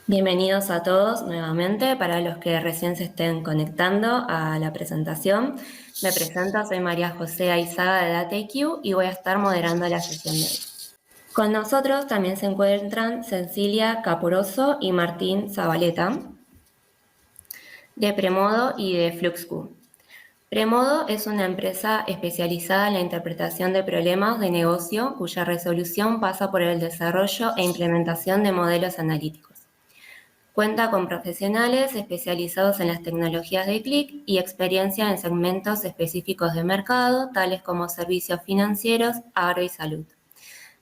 Bienvenidos a todos nuevamente. Para los que recién se estén conectando a la presentación, me presento, soy María José Aizaga de DataIQ y voy a estar moderando la sesión de hoy. Con nosotros también se encuentran Cecilia Caporoso y Martín Zabaleta de Premodo y de FluxQ. Premodo es una empresa especializada en la interpretación de problemas de negocio cuya resolución pasa por el desarrollo e implementación de modelos analíticos. Cuenta con profesionales especializados en las tecnologías de clic y experiencia en segmentos específicos de mercado, tales como servicios financieros, agro y salud.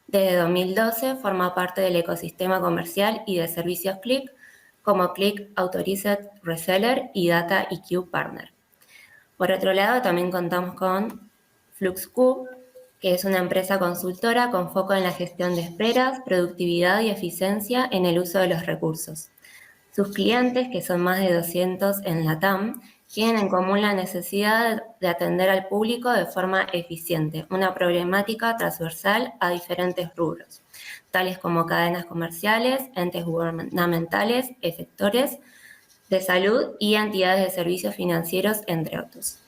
Desde 2012 forma parte del ecosistema comercial y de servicios Click, como Click Authorized Reseller y Data EQ Partner. Por otro lado, también contamos con FluxQ, que es una empresa consultora con foco en la gestión de esperas, productividad y eficiencia en el uso de los recursos. Sus clientes, que son más de 200 en LATAM, tienen en común la necesidad de atender al público de forma eficiente, una problemática transversal a diferentes rubros, tales como cadenas comerciales, entes gubernamentales, efectores de salud y entidades de servicios financieros, entre otros.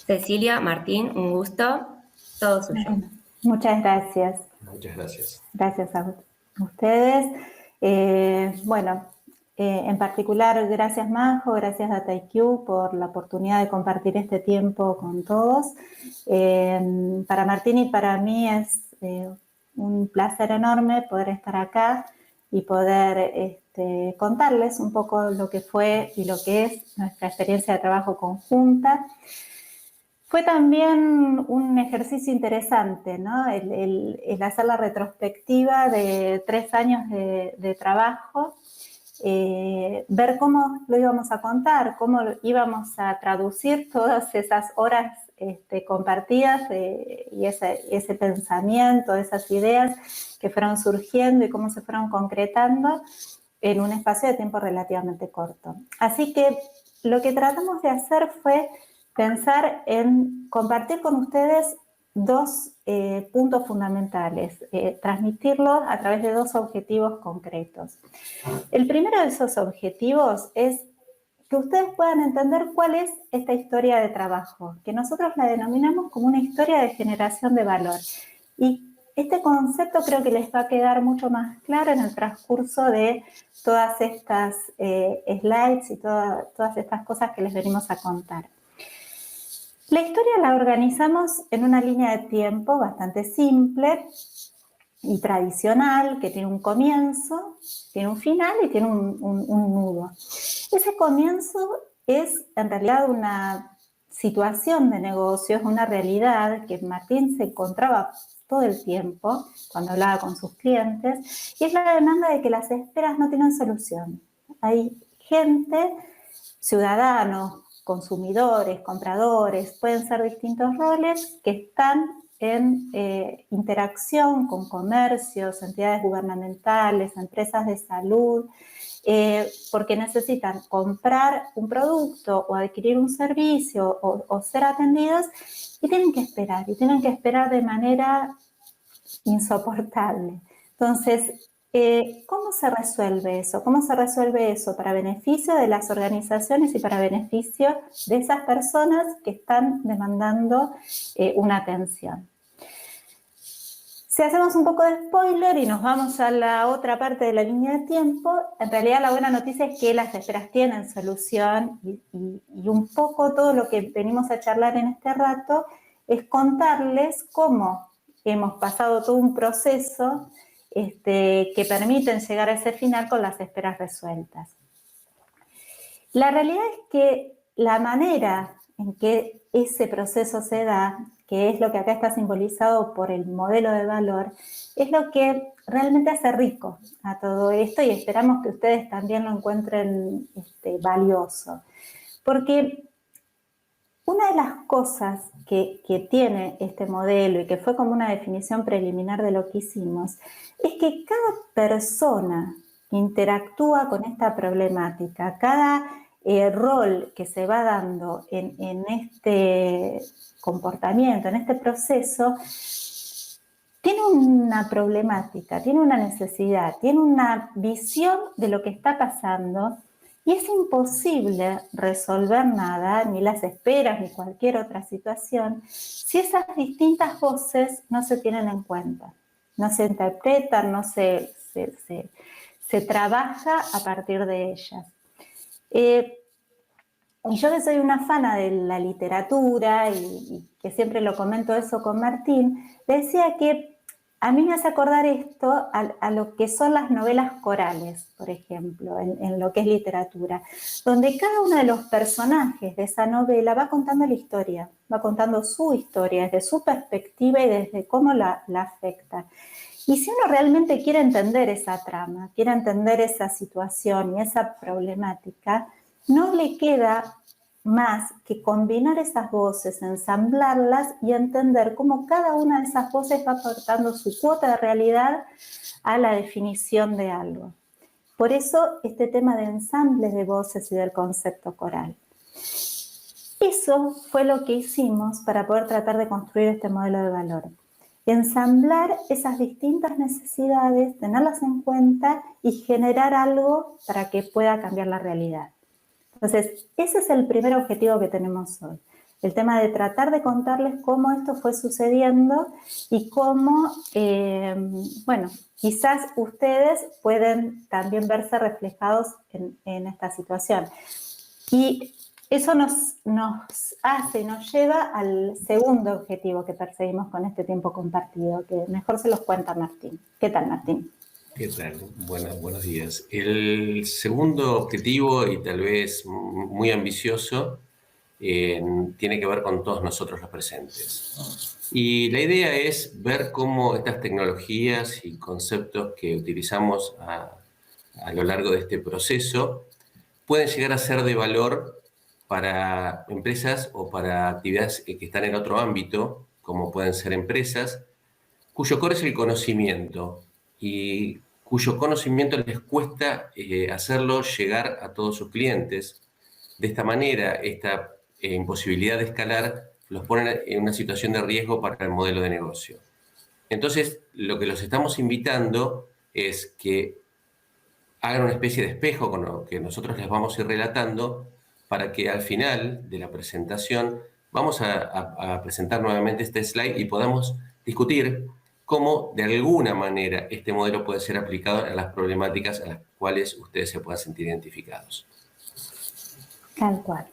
Cecilia, Martín, un gusto, todo suyo. Bueno, muchas gracias. Muchas gracias. Gracias a ustedes. En particular, gracias Majo, gracias DataIQ por la oportunidad de compartir este tiempo con todos. Para Martín y para mí es un placer enorme poder estar acá y poder contarles un poco lo que fue y lo que es nuestra experiencia de trabajo conjunta. Fue también un ejercicio interesante, ¿no? El hacer la retrospectiva de 3 años de trabajo, ver cómo lo íbamos a contar, cómo íbamos a traducir todas esas horas compartidas y ese pensamiento, esas ideas que fueron surgiendo y cómo se fueron concretando en un espacio de tiempo relativamente corto. Así que lo que tratamos de hacer fue pensar en compartir con ustedes 2 puntos fundamentales, transmitirlos a través de 2 objetivos concretos. El primero de esos objetivos es que ustedes puedan entender cuál es esta historia de trabajo, que nosotros la denominamos como una historia de generación de valor. Y este concepto creo que les va a quedar mucho más claro en el transcurso de todas estas slides y todas estas cosas que les venimos a contar. La historia la organizamos en una línea de tiempo bastante simple y tradicional, que tiene un comienzo, tiene un final y tiene un nudo. Ese comienzo es en realidad una situación de negocios, una realidad que Martín se encontraba todo el tiempo cuando hablaba con sus clientes, y es la demanda de que las esperas no tienen solución. Hay gente, ciudadanos, consumidores, compradores, pueden ser distintos roles que están en interacción con comercios, entidades gubernamentales, empresas de salud, porque necesitan comprar un producto o adquirir un servicio o ser atendidos y tienen que esperar de manera insoportable. Entonces, ¿cómo se resuelve eso? ¿Cómo se resuelve eso para beneficio de las organizaciones y para beneficio de esas personas que están demandando una atención? Si hacemos un poco de spoiler y nos vamos a la otra parte de la línea de tiempo, en realidad la buena noticia es que las esperas tienen solución y un poco todo lo que venimos a charlar en este rato es contarles cómo hemos pasado todo un proceso que permiten llegar a ese final con las esperas resueltas. La realidad es que la manera en que ese proceso se da, que es lo que acá está simbolizado por el modelo de valor, es lo que realmente hace rico a todo esto y esperamos que ustedes también lo encuentren valioso. Porque una de las cosas que tiene este modelo y que fue como una definición preliminar de lo que hicimos, es que cada persona que interactúa con esta problemática, cada rol que se va dando en este comportamiento, en este proceso, tiene una problemática, tiene una necesidad, tiene una visión de lo que está pasando y es imposible resolver nada, ni las esperas, ni cualquier otra situación, si esas distintas voces no se tienen en cuenta, no se interpretan, no se trabaja a partir de ellas. Y yo que soy una fana de la literatura y que siempre lo comento eso con Martín, decía que a mí me hace acordar esto a lo que son las novelas corales, por ejemplo, en lo que es literatura, donde cada uno de los personajes de esa novela va contando la historia, va contando su historia desde su perspectiva y desde cómo la afecta. Y si uno realmente quiere entender esa trama, quiere entender esa situación y esa problemática, no le queda más que combinar esas voces, ensamblarlas y entender cómo cada una de esas voces va aportando su cuota de realidad a la definición de algo. Por eso este tema de ensambles de voces y del concepto coral. Eso fue lo que hicimos para poder tratar de construir este modelo de valor. Ensamblar esas distintas necesidades, tenerlas en cuenta y generar algo para que pueda cambiar la realidad. Entonces, ese es el primer objetivo que tenemos hoy. El tema de tratar de contarles cómo esto fue sucediendo y cómo, bueno, quizás ustedes pueden también verse reflejados en esta situación. Y eso nos hace y nos lleva al segundo objetivo que perseguimos con este tiempo compartido, que mejor se los cuenta Martín. ¿Qué tal, Martín? ¿Qué tal? Buenos días. El segundo objetivo, y tal vez muy ambicioso, tiene que ver con todos nosotros los presentes. Y la idea es ver cómo estas tecnologías y conceptos que utilizamos a lo largo de este proceso pueden llegar a ser de valor para empresas o para actividades que están en otro ámbito, como pueden ser empresas, cuyo core es el conocimiento y cuyo conocimiento les cuesta hacerlo llegar a todos sus clientes. De esta manera, esta imposibilidad de escalar los pone en una situación de riesgo para el modelo de negocio. Entonces, lo que los estamos invitando es que hagan una especie de espejo con lo que nosotros les vamos a ir relatando para que al final de la presentación vamos a presentar nuevamente este slide y podamos discutir cómo de alguna manera este modelo puede ser aplicado a las problemáticas a las cuales ustedes se puedan sentir identificados. Tal cual.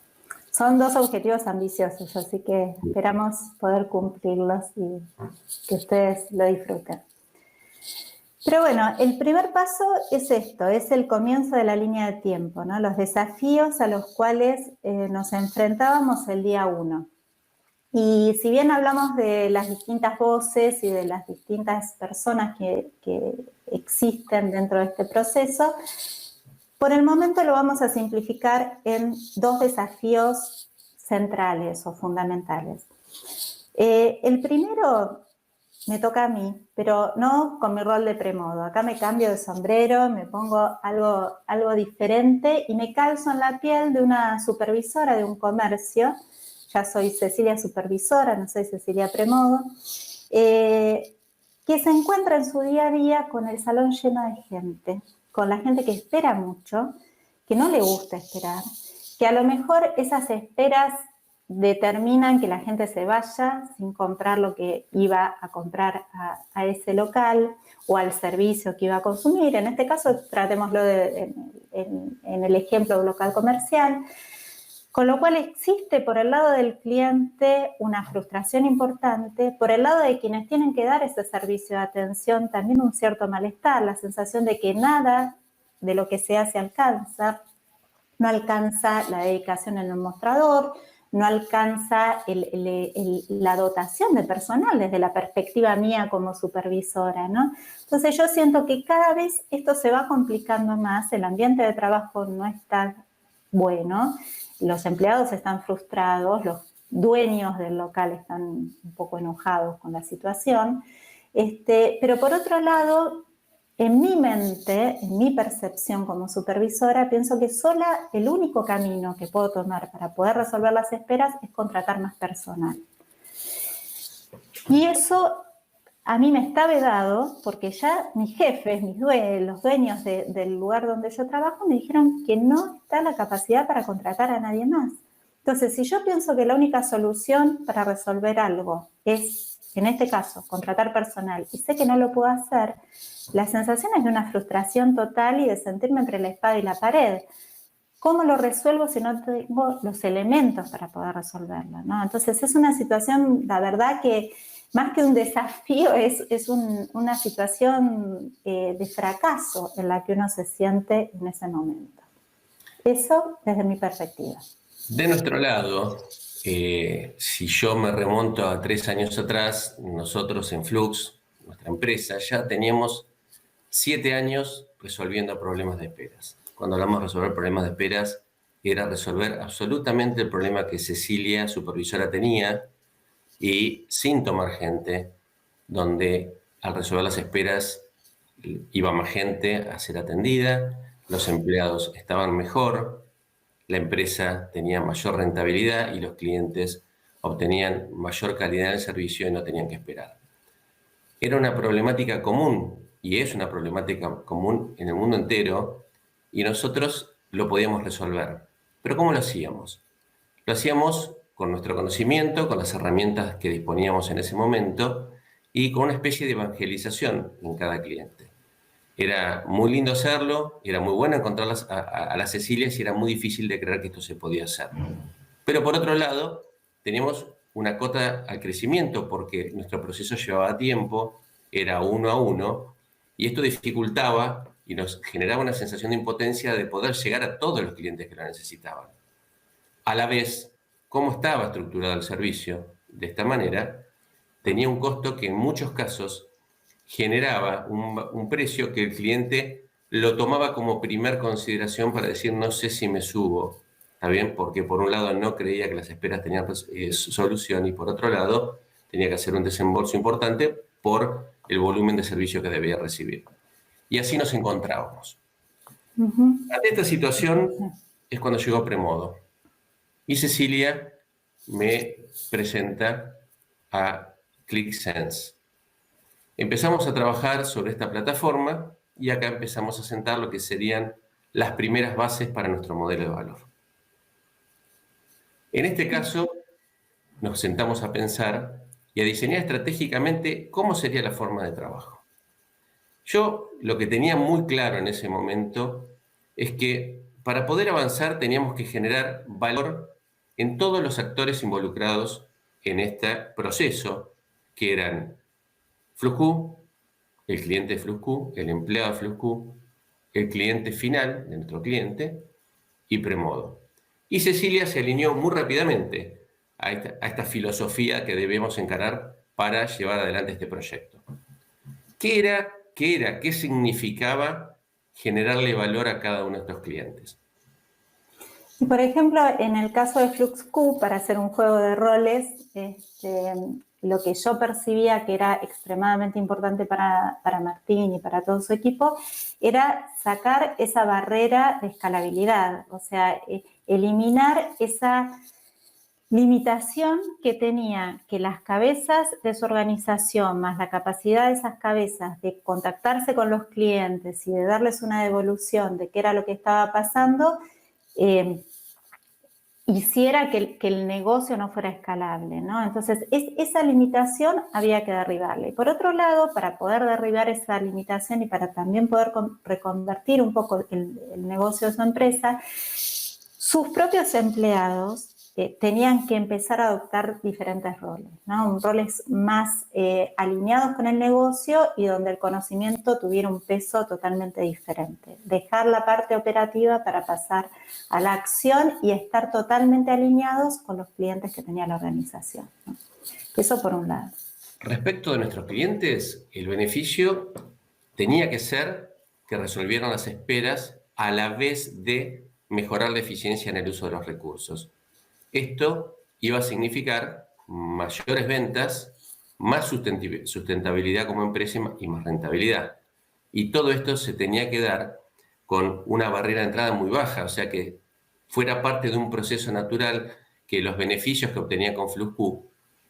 Son dos objetivos ambiciosos, así que esperamos poder cumplirlos y que ustedes lo disfruten. Pero bueno, el primer paso es esto, es el comienzo de la línea de tiempo, ¿no? Los desafíos a los cuales nos enfrentábamos el día 1. Y si bien hablamos de las distintas voces y de las distintas personas que existen dentro de este proceso, por el momento lo vamos a simplificar en dos desafíos centrales o fundamentales. El primero me toca a mí, pero no con mi rol de premodo. Acá me cambio de sombrero, me pongo algo diferente y me calzo en la piel de una supervisora de un comercio. Ya soy Cecilia supervisora, no soy Cecilia premodo, que se encuentra en su día a día con el salón lleno de gente, con la gente que espera mucho, que no le gusta esperar, que a lo mejor esas esperas determinan que la gente se vaya sin comprar lo que iba a comprar a ese local o al servicio que iba a consumir. En este caso, tratémoslo en el ejemplo de un local comercial. Con lo cual existe por el lado del cliente una frustración importante, por el lado de quienes tienen que dar ese servicio de atención también un cierto malestar, la sensación de que nada de lo que se hace alcanza, no alcanza la dedicación en el mostrador, no alcanza la dotación de personal desde la perspectiva mía como supervisora, ¿no? Entonces yo siento que cada vez esto se va complicando más, el ambiente de trabajo no está bueno, los empleados están frustrados, los dueños del local están un poco enojados con la situación, pero por otro lado, en mi mente, en mi percepción como supervisora, pienso que sola el único camino que puedo tomar para poder resolver las esperas es contratar más personal. Y eso a mí me está vedado porque ya mis jefes, los dueños del lugar donde yo trabajo me dijeron que no está la capacidad para contratar a nadie más. Entonces, si yo pienso que la única solución para resolver algo es, en este caso, contratar personal, y sé que no lo puedo hacer, la sensación es de una frustración total y de sentirme entre la espada y la pared. ¿Cómo lo resuelvo si no tengo los elementos para poder resolverlo, ¿no? Entonces, es una situación, la verdad que más que un desafío, es una situación de fracaso en la que uno se siente en ese momento. Eso desde mi perspectiva. De nuestro lado, si yo me remonto a 3 años atrás, nosotros en Flux, nuestra empresa, ya teníamos 7 años resolviendo problemas de esperas. Cuando hablamos de resolver problemas de esperas, era resolver absolutamente el problema que Cecilia, supervisora, tenía, y sin tomar gente, donde al resolver las esperas iba más gente a ser atendida, los empleados estaban mejor, la empresa tenía mayor rentabilidad y los clientes obtenían mayor calidad del servicio y no tenían que esperar. Era una problemática común, y es una problemática común en el mundo entero, y nosotros lo podíamos resolver. ¿Pero cómo lo hacíamos? Lo hacíamos con nuestro conocimiento, con las herramientas que disponíamos en ese momento y con una especie de evangelización en cada cliente. Era muy lindo hacerlo, era muy bueno encontrar a las Cecilias y era muy difícil de creer que esto se podía hacer. Pero por otro lado, teníamos una cota al crecimiento porque nuestro proceso llevaba tiempo, era 1 a 1, y esto dificultaba y nos generaba una sensación de impotencia de poder llegar a todos los clientes que lo necesitaban. A la vez, cómo estaba estructurado el servicio de esta manera, tenía un costo que en muchos casos generaba un precio que el cliente lo tomaba como primer consideración para decir no sé si me subo, ¿está bien? Porque por un lado no creía que las esperas tenían solución y por otro lado tenía que hacer un desembolso importante por el volumen de servicio que debía recibir. Y así nos encontrábamos. Ante esta situación es cuando llegó Premodo. Y Cecilia me presenta a ClickSense. Empezamos a trabajar sobre esta plataforma y acá empezamos a sentar lo que serían las primeras bases para nuestro modelo de valor. En este caso, nos sentamos a pensar y a diseñar estratégicamente cómo sería la forma de trabajo. Yo lo que tenía muy claro en ese momento es que para poder avanzar teníamos que generar valor en todos los actores involucrados en este proceso, que eran FluxQ, el cliente de FluxQ, el empleado de FluxQ, el cliente final de nuestro cliente y Premodo. Y Cecilia se alineó muy rápidamente a esta filosofía que debemos encarar para llevar adelante este proyecto. ¿Qué significaba generarle valor a cada uno de estos clientes? Y por ejemplo, en el caso de FluxQ, para hacer un juego de roles, lo que yo percibía que era extremadamente importante para Martín y para todo su equipo era sacar esa barrera de escalabilidad, o sea, eliminar esa limitación que tenía que las cabezas de su organización, más la capacidad de esas cabezas de contactarse con los clientes y de darles una devolución de qué era lo que estaba pasando, hiciera que el negocio no fuera escalable, ¿no? Entonces, esa limitación había que derribarla. Y por otro lado, para poder derribar esa limitación y para también poder reconvertir un poco el negocio de su empresa, sus propios empleados tenían que empezar a adoptar diferentes roles, ¿no? Roles más alineados con el negocio y donde el conocimiento tuviera un peso totalmente diferente. Dejar la parte operativa para pasar a la acción y estar totalmente alineados con los clientes que tenía la organización, ¿no? Eso por un lado. Respecto de nuestros clientes, el beneficio tenía que ser que resolvieran las esperas a la vez de mejorar la eficiencia en el uso de los recursos. Esto iba a significar mayores ventas, más sustentabilidad como empresa y más rentabilidad. Y todo esto se tenía que dar con una barrera de entrada muy baja, o sea que fuera parte de un proceso natural que los beneficios que obtenía con FluxQ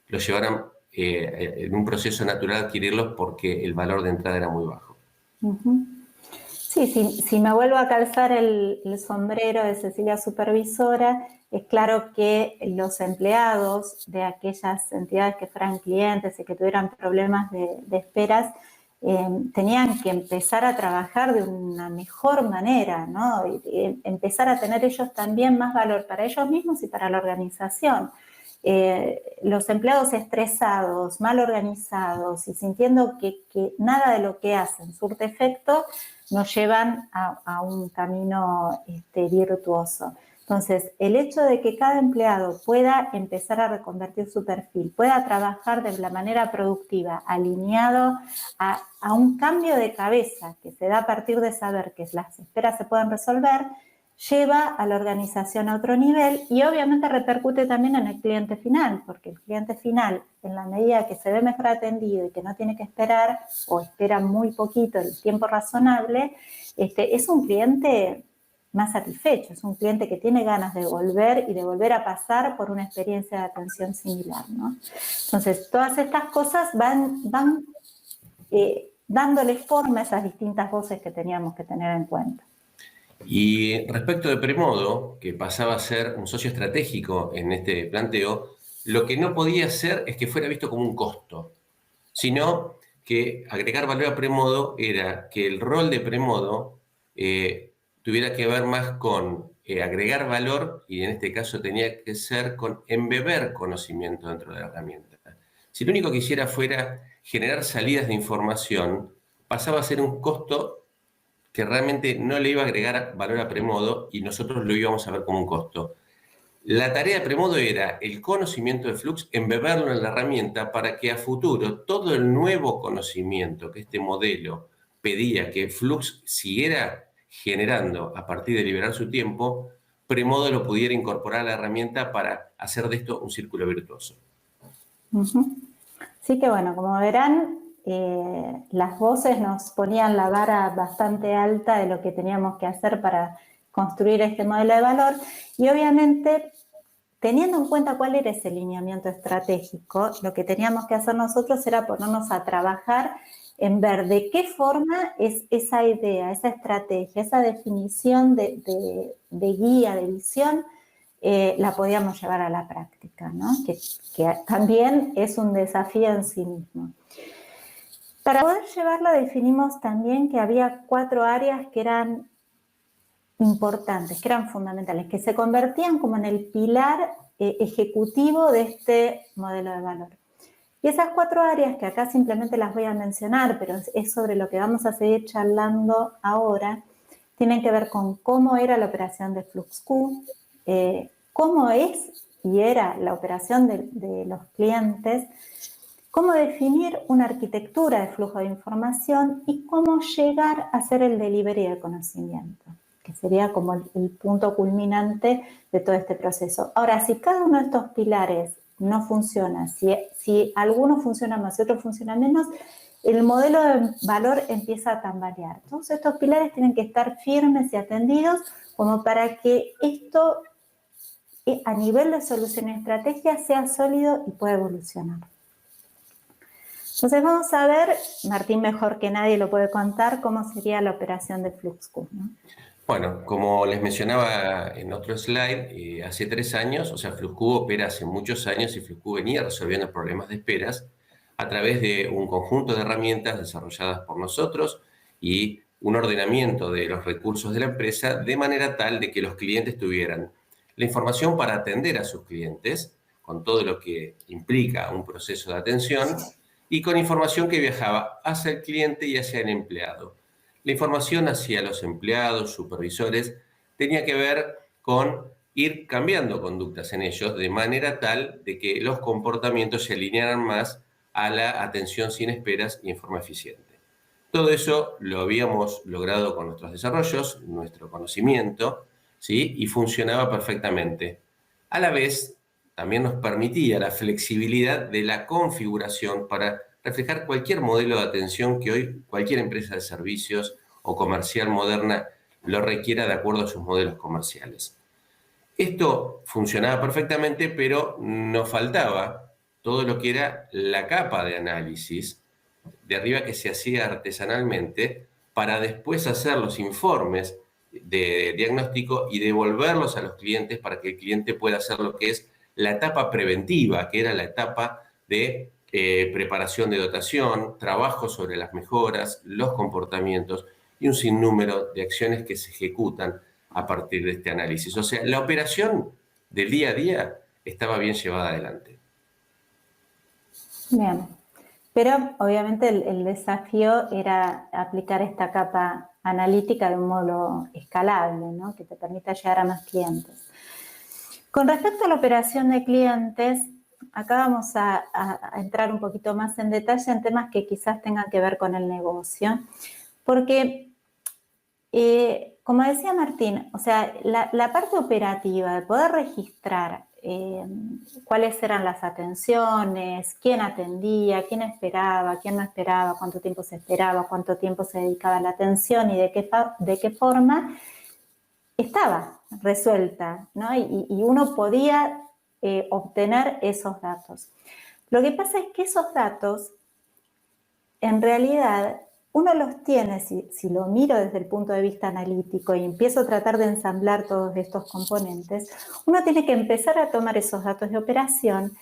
los llevaran en un proceso natural adquirirlos porque el valor de entrada era muy bajo. Sí, si me vuelvo a calzar el sombrero de Cecilia supervisora, es claro que los empleados de aquellas entidades que fueran clientes y que tuvieran problemas de esperas, tenían que empezar a trabajar de una mejor manera, ¿no? Y empezar a tener ellos también más valor para ellos mismos y para la organización. Los empleados estresados, mal organizados y sintiendo que nada de lo que hacen surte efecto, nos llevan a un camino virtuoso. Entonces, el hecho de que cada empleado pueda empezar a reconvertir su perfil, pueda trabajar de la manera productiva, alineado a un cambio de cabeza que se da a partir de saber que las esperas se pueden resolver, lleva a la organización a otro nivel y obviamente repercute también en el cliente final, porque el cliente final, en la medida que se ve mejor atendido y que no tiene que esperar o espera muy poquito, el tiempo razonable, es un cliente más satisfecho, es un cliente que tiene ganas de volver y de volver a pasar por una experiencia de atención similar, ¿no? Entonces, todas estas cosas van dándole forma a esas distintas voces que teníamos que tener en cuenta. Y respecto de Premodo, que pasaba a ser un socio estratégico en este planteo, lo que no podía ser es que fuera visto como un costo, sino que agregar valor a Premodo era que el rol de Premodo tuviera que ver más con agregar valor, y en este caso tenía que ser con embeber conocimiento dentro de la herramienta. Si lo único que hiciera fuera generar salidas de información, pasaba a ser un costo que realmente no le iba a agregar valor a Premodo y nosotros lo íbamos a ver como un costo. La tarea de Premodo era el conocimiento de Flux, embeberlo en la herramienta para que a futuro todo el nuevo conocimiento que este modelo pedía que Flux siguiera generando a partir de liberar su tiempo, Premodo lo pudiera incorporar a la herramienta para hacer de esto un círculo virtuoso. Sí que bueno, como verán, las voces nos ponían la vara bastante alta de lo que teníamos que hacer para construir este modelo de valor y obviamente teniendo en cuenta cuál era ese lineamiento estratégico, lo que teníamos que hacer nosotros era ponernos a trabajar en ver de qué forma es esa idea, esa estrategia, esa definición de guía, de visión, la podíamos llevar a la práctica, ¿no? Que también es un desafío en sí mismo. Para poder llevarla definimos también que había 4 áreas que eran importantes, que eran fundamentales, que se convertían como en el pilar ejecutivo de este modelo de valor. Y esas 4 áreas, que acá simplemente las voy a mencionar, pero es sobre lo que vamos a seguir charlando ahora, tienen que ver con cómo era la operación de FluxQ, cómo es y era la operación de los clientes, cómo definir una arquitectura de flujo de información y cómo llegar a hacer el delivery del conocimiento, que sería como el punto culminante de todo este proceso. Ahora, si cada uno de estos pilares no funciona, si alguno funciona más y otro funciona menos, el modelo de valor empieza a tambalear. Todos estos pilares tienen que estar firmes y atendidos como para que esto a nivel de solución y estrategia sea sólido y pueda evolucionar. Entonces vamos a ver, Martín mejor que nadie lo puede contar, cómo sería la operación de FluxQ, ¿no? Bueno, como les mencionaba en otro slide, hace 3 años, o sea, FluxQ opera hace muchos años y FluxQ venía resolviendo problemas de esperas a través de un conjunto de herramientas desarrolladas por nosotros y un ordenamiento de los recursos de la empresa de manera tal de que los clientes tuvieran la información para atender a sus clientes, con todo lo que implica un proceso de atención, y con información que viajaba hacia el cliente y hacia el empleado. La información hacia los empleados, supervisores, tenía que ver con ir cambiando conductas en ellos de manera tal de que los comportamientos se alinearan más a la atención sin esperas y en forma eficiente. Todo eso lo habíamos logrado con nuestros desarrollos, nuestro conocimiento, ¿sí? Y funcionaba perfectamente. A la vez, también nos permitía la flexibilidad de la configuración para reflejar cualquier modelo de atención que hoy cualquier empresa de servicios o comercial moderna lo requiera de acuerdo a sus modelos comerciales. Esto funcionaba perfectamente, pero nos faltaba todo lo que era la capa de análisis de arriba que se hacía artesanalmente para después hacer los informes de diagnóstico y devolverlos a los clientes para que el cliente pueda hacer lo que es la etapa preventiva, que era la etapa de preparación de dotación, trabajo sobre las mejoras, los comportamientos y un sinnúmero de acciones que se ejecutan a partir de este análisis. O sea, la operación del día a día estaba bien llevada adelante. Bien, pero obviamente el desafío era aplicar esta capa analítica de un modo escalable, ¿no? Que te permita llegar a más clientes. Con respecto a la operación de clientes, acá vamos a entrar un poquito más en detalle en temas que quizás tengan que ver con el negocio, porque como decía Martín, o sea, la parte operativa de poder registrar cuáles eran las atenciones, quién atendía, quién esperaba, quién no esperaba, cuánto tiempo se esperaba, cuánto tiempo se dedicaba a la atención y de qué forma, estaba resuelta, ¿no? Y uno podía obtener esos datos. Lo que pasa es que esos datos, en realidad, uno los tiene, si lo miro desde el punto de vista analítico y empiezo a tratar de ensamblar todos estos componentes, uno tiene que empezar a tomar esos datos de operación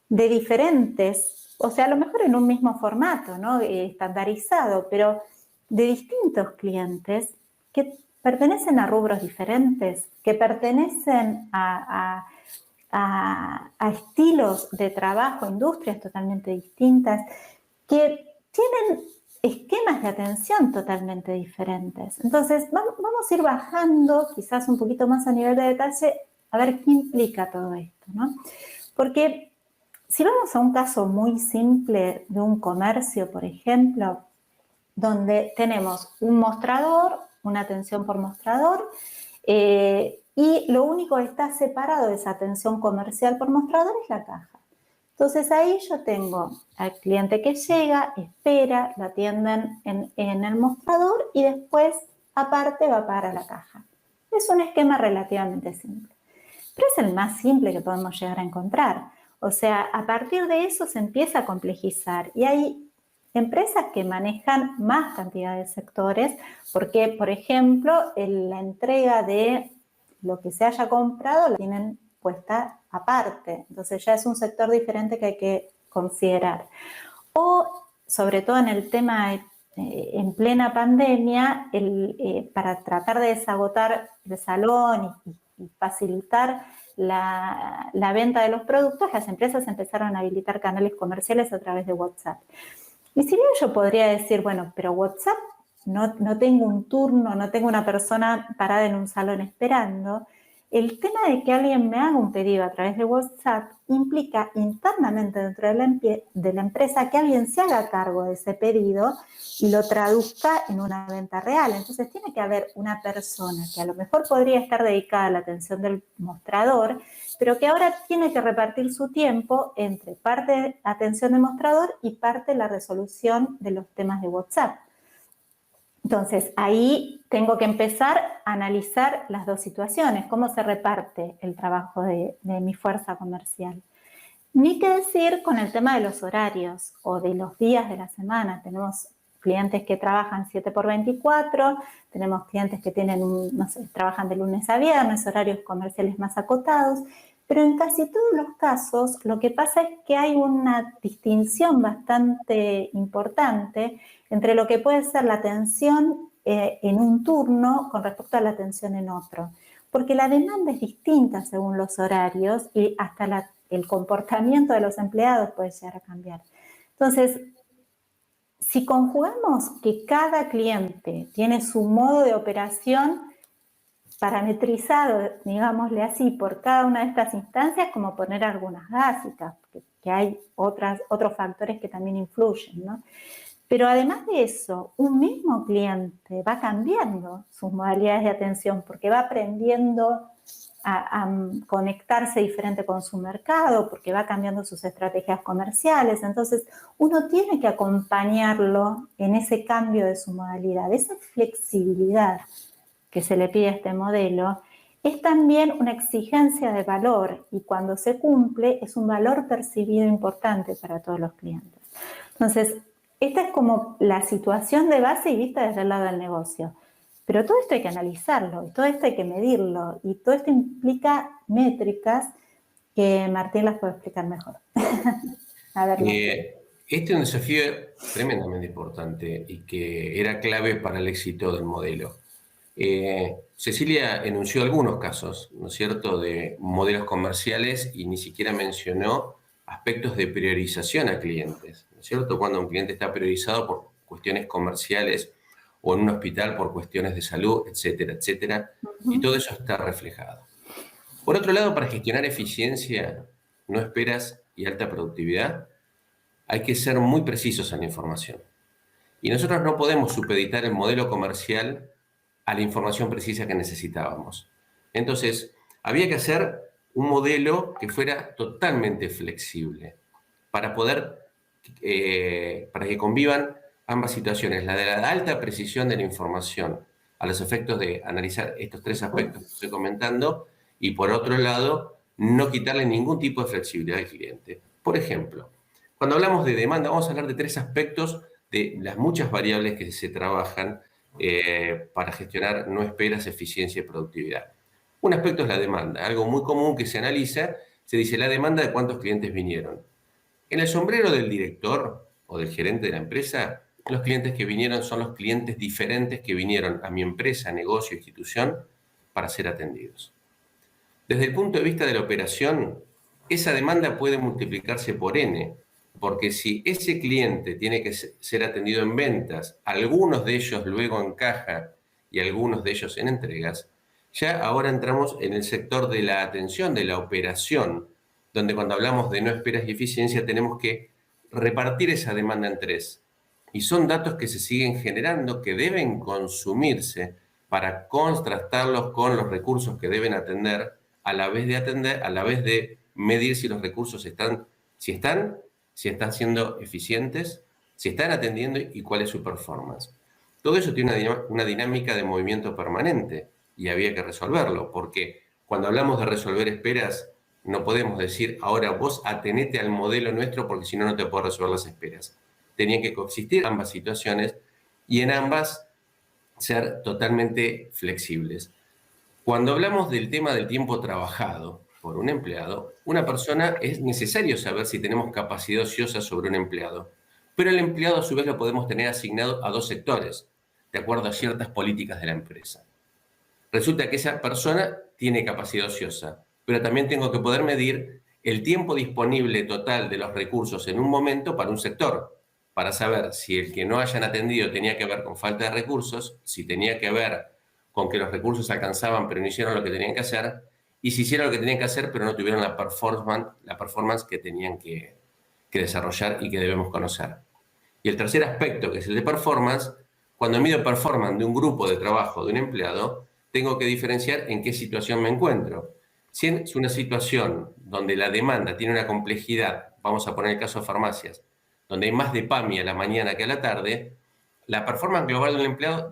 de diferentes, o sea, a lo mejor en un mismo formato, ¿no? Estandarizado, pero de distintos clientes que pertenecen a rubros diferentes, que pertenecen a estilos de trabajo, industrias totalmente distintas, que tienen esquemas de atención totalmente diferentes. Entonces, vamos a ir bajando quizás un poquito más a nivel de detalle a ver qué implica todo esto, ¿no? Porque si vamos a un caso muy simple de un comercio, por ejemplo, donde tenemos un mostrador, una atención por mostrador, y lo único que está separado de esa atención comercial por mostrador es la caja. Entonces ahí yo tengo al cliente que llega, espera, lo atienden en el mostrador y después aparte va para la caja. Es un esquema relativamente simple, pero es el más simple que podemos llegar a encontrar. O sea, a partir de eso se empieza a complejizar y hay empresas que manejan más cantidad de sectores porque, por ejemplo, la entrega de lo que se haya comprado la tienen puesta aparte. Entonces ya es un sector diferente que hay que considerar. O, sobre todo en el tema en plena pandemia, para tratar de desagotar el salón y facilitar la venta de los productos, las empresas empezaron a habilitar canales comerciales a través de WhatsApp. Y si bien yo podría decir, bueno, pero WhatsApp no tengo un turno, no tengo una persona parada en un salón esperando, el tema de que alguien me haga un pedido a través de WhatsApp implica internamente dentro de la empresa que alguien se haga cargo de ese pedido y lo traduzca en una venta real. Entonces tiene que haber una persona que a lo mejor podría estar dedicada a la atención del mostrador, pero que ahora tiene que repartir su tiempo entre parte de atención de mostrador y parte de la resolución de los temas de WhatsApp. Entonces, ahí tengo que empezar a analizar las dos situaciones, cómo se reparte el trabajo de mi fuerza comercial. Ni qué decir con el tema de los horarios o de los días de la semana. Tenemos clientes que trabajan 7x24, tenemos clientes que tienen, trabajan de lunes a viernes, horarios comerciales más acotados, pero en casi todos los casos lo que pasa es que hay una distinción bastante importante entre lo que puede ser la atención en un turno con respecto a la atención en otro, porque la demanda es distinta según los horarios y hasta el comportamiento de los empleados puede llegar a cambiar. Entonces, si conjugamos que cada cliente tiene su modo de operación parametrizado, digámosle así, por cada una de estas instancias, como poner algunas básicas, que hay otros factores que también influyen, ¿no? Pero además de eso, un mismo cliente va cambiando sus modalidades de atención porque va aprendiendo a conectarse diferente con su mercado, porque va cambiando sus estrategias comerciales. Entonces, uno tiene que acompañarlo en ese cambio de su modalidad, esa flexibilidad que se le pide a este modelo, es también una exigencia de valor y cuando se cumple es un valor percibido importante para todos los clientes. Entonces, esta es como la situación de base y vista desde el lado del negocio. Pero todo esto hay que analizarlo, y todo esto hay que medirlo, y todo esto implica métricas que Martín las puede explicar mejor. A ver, Este es un desafío tremendamente importante y que era clave para el éxito del modelo. Cecilia enunció algunos casos, ¿no es cierto?, de modelos comerciales y ni siquiera mencionó aspectos de priorización a clientes, ¿no es cierto? Cuando un cliente está priorizado por cuestiones comerciales o en un hospital por cuestiones de salud, etcétera, etcétera, y todo eso está reflejado. Por otro lado, para gestionar eficiencia, no esperas y alta productividad, hay que ser muy precisos en la información. Y nosotros no podemos supeditar el modelo comercial a la información precisa que necesitábamos. Entonces, había que hacer un modelo que fuera totalmente flexible para poder, para que convivan ambas situaciones, la de la alta precisión de la información a los efectos de analizar estos tres aspectos que estoy comentando y por otro lado, no quitarle ningún tipo de flexibilidad al cliente. Por ejemplo, cuando hablamos de demanda, vamos a hablar de tres aspectos de las muchas variables que se trabajan para gestionar no esperas, eficiencia y productividad. Un aspecto es la demanda, algo muy común que se analiza, se dice la demanda de cuántos clientes vinieron. En el sombrero del director o del gerente de la empresa, los clientes que vinieron son los clientes diferentes que vinieron a mi empresa, negocio, institución para ser atendidos. Desde el punto de vista de la operación, esa demanda puede multiplicarse por N, porque si ese cliente tiene que ser atendido en ventas, algunos de ellos luego en caja y algunos de ellos en entregas, ya ahora entramos en el sector de la atención, de la operación, donde cuando hablamos de no esperas y eficiencia tenemos que repartir esa demanda en tres. Y son datos que se siguen generando, que deben consumirse para contrastarlos con los recursos que deben atender, a la vez de medir si los recursos están siendo eficientes, si están atendiendo y cuál es su performance. Todo eso tiene una dinámica de movimiento permanente y había que resolverlo, porque cuando hablamos de resolver esperas, no podemos decir, ahora vos atenete al modelo nuestro porque si no, no te puedo resolver las esperas. Tenían que coexistir ambas situaciones y en ambas ser totalmente flexibles. Cuando hablamos del tema del tiempo trabajado por un empleado, una persona es necesario saber si tenemos capacidad ociosa sobre un empleado, pero el empleado a su vez lo podemos tener asignado a dos sectores, de acuerdo a ciertas políticas de la empresa. Resulta que esa persona tiene capacidad ociosa, pero también tengo que poder medir el tiempo disponible total de los recursos en un momento para un sector, para saber si el que no hayan atendido tenía que ver con falta de recursos, si tenía que ver con que los recursos alcanzaban pero no hicieron lo que tenían que hacer, y si hicieron lo que tenían que hacer pero no tuvieron la performance que tenían que desarrollar y que debemos conocer. Y el tercer aspecto, que es el de performance, cuando mido performance de un grupo de trabajo de un empleado, tengo que diferenciar en qué situación me encuentro. Si es una situación donde la demanda tiene una complejidad, vamos a poner el caso de farmacias, donde hay más de PAMI a la mañana que a la tarde, la performance global de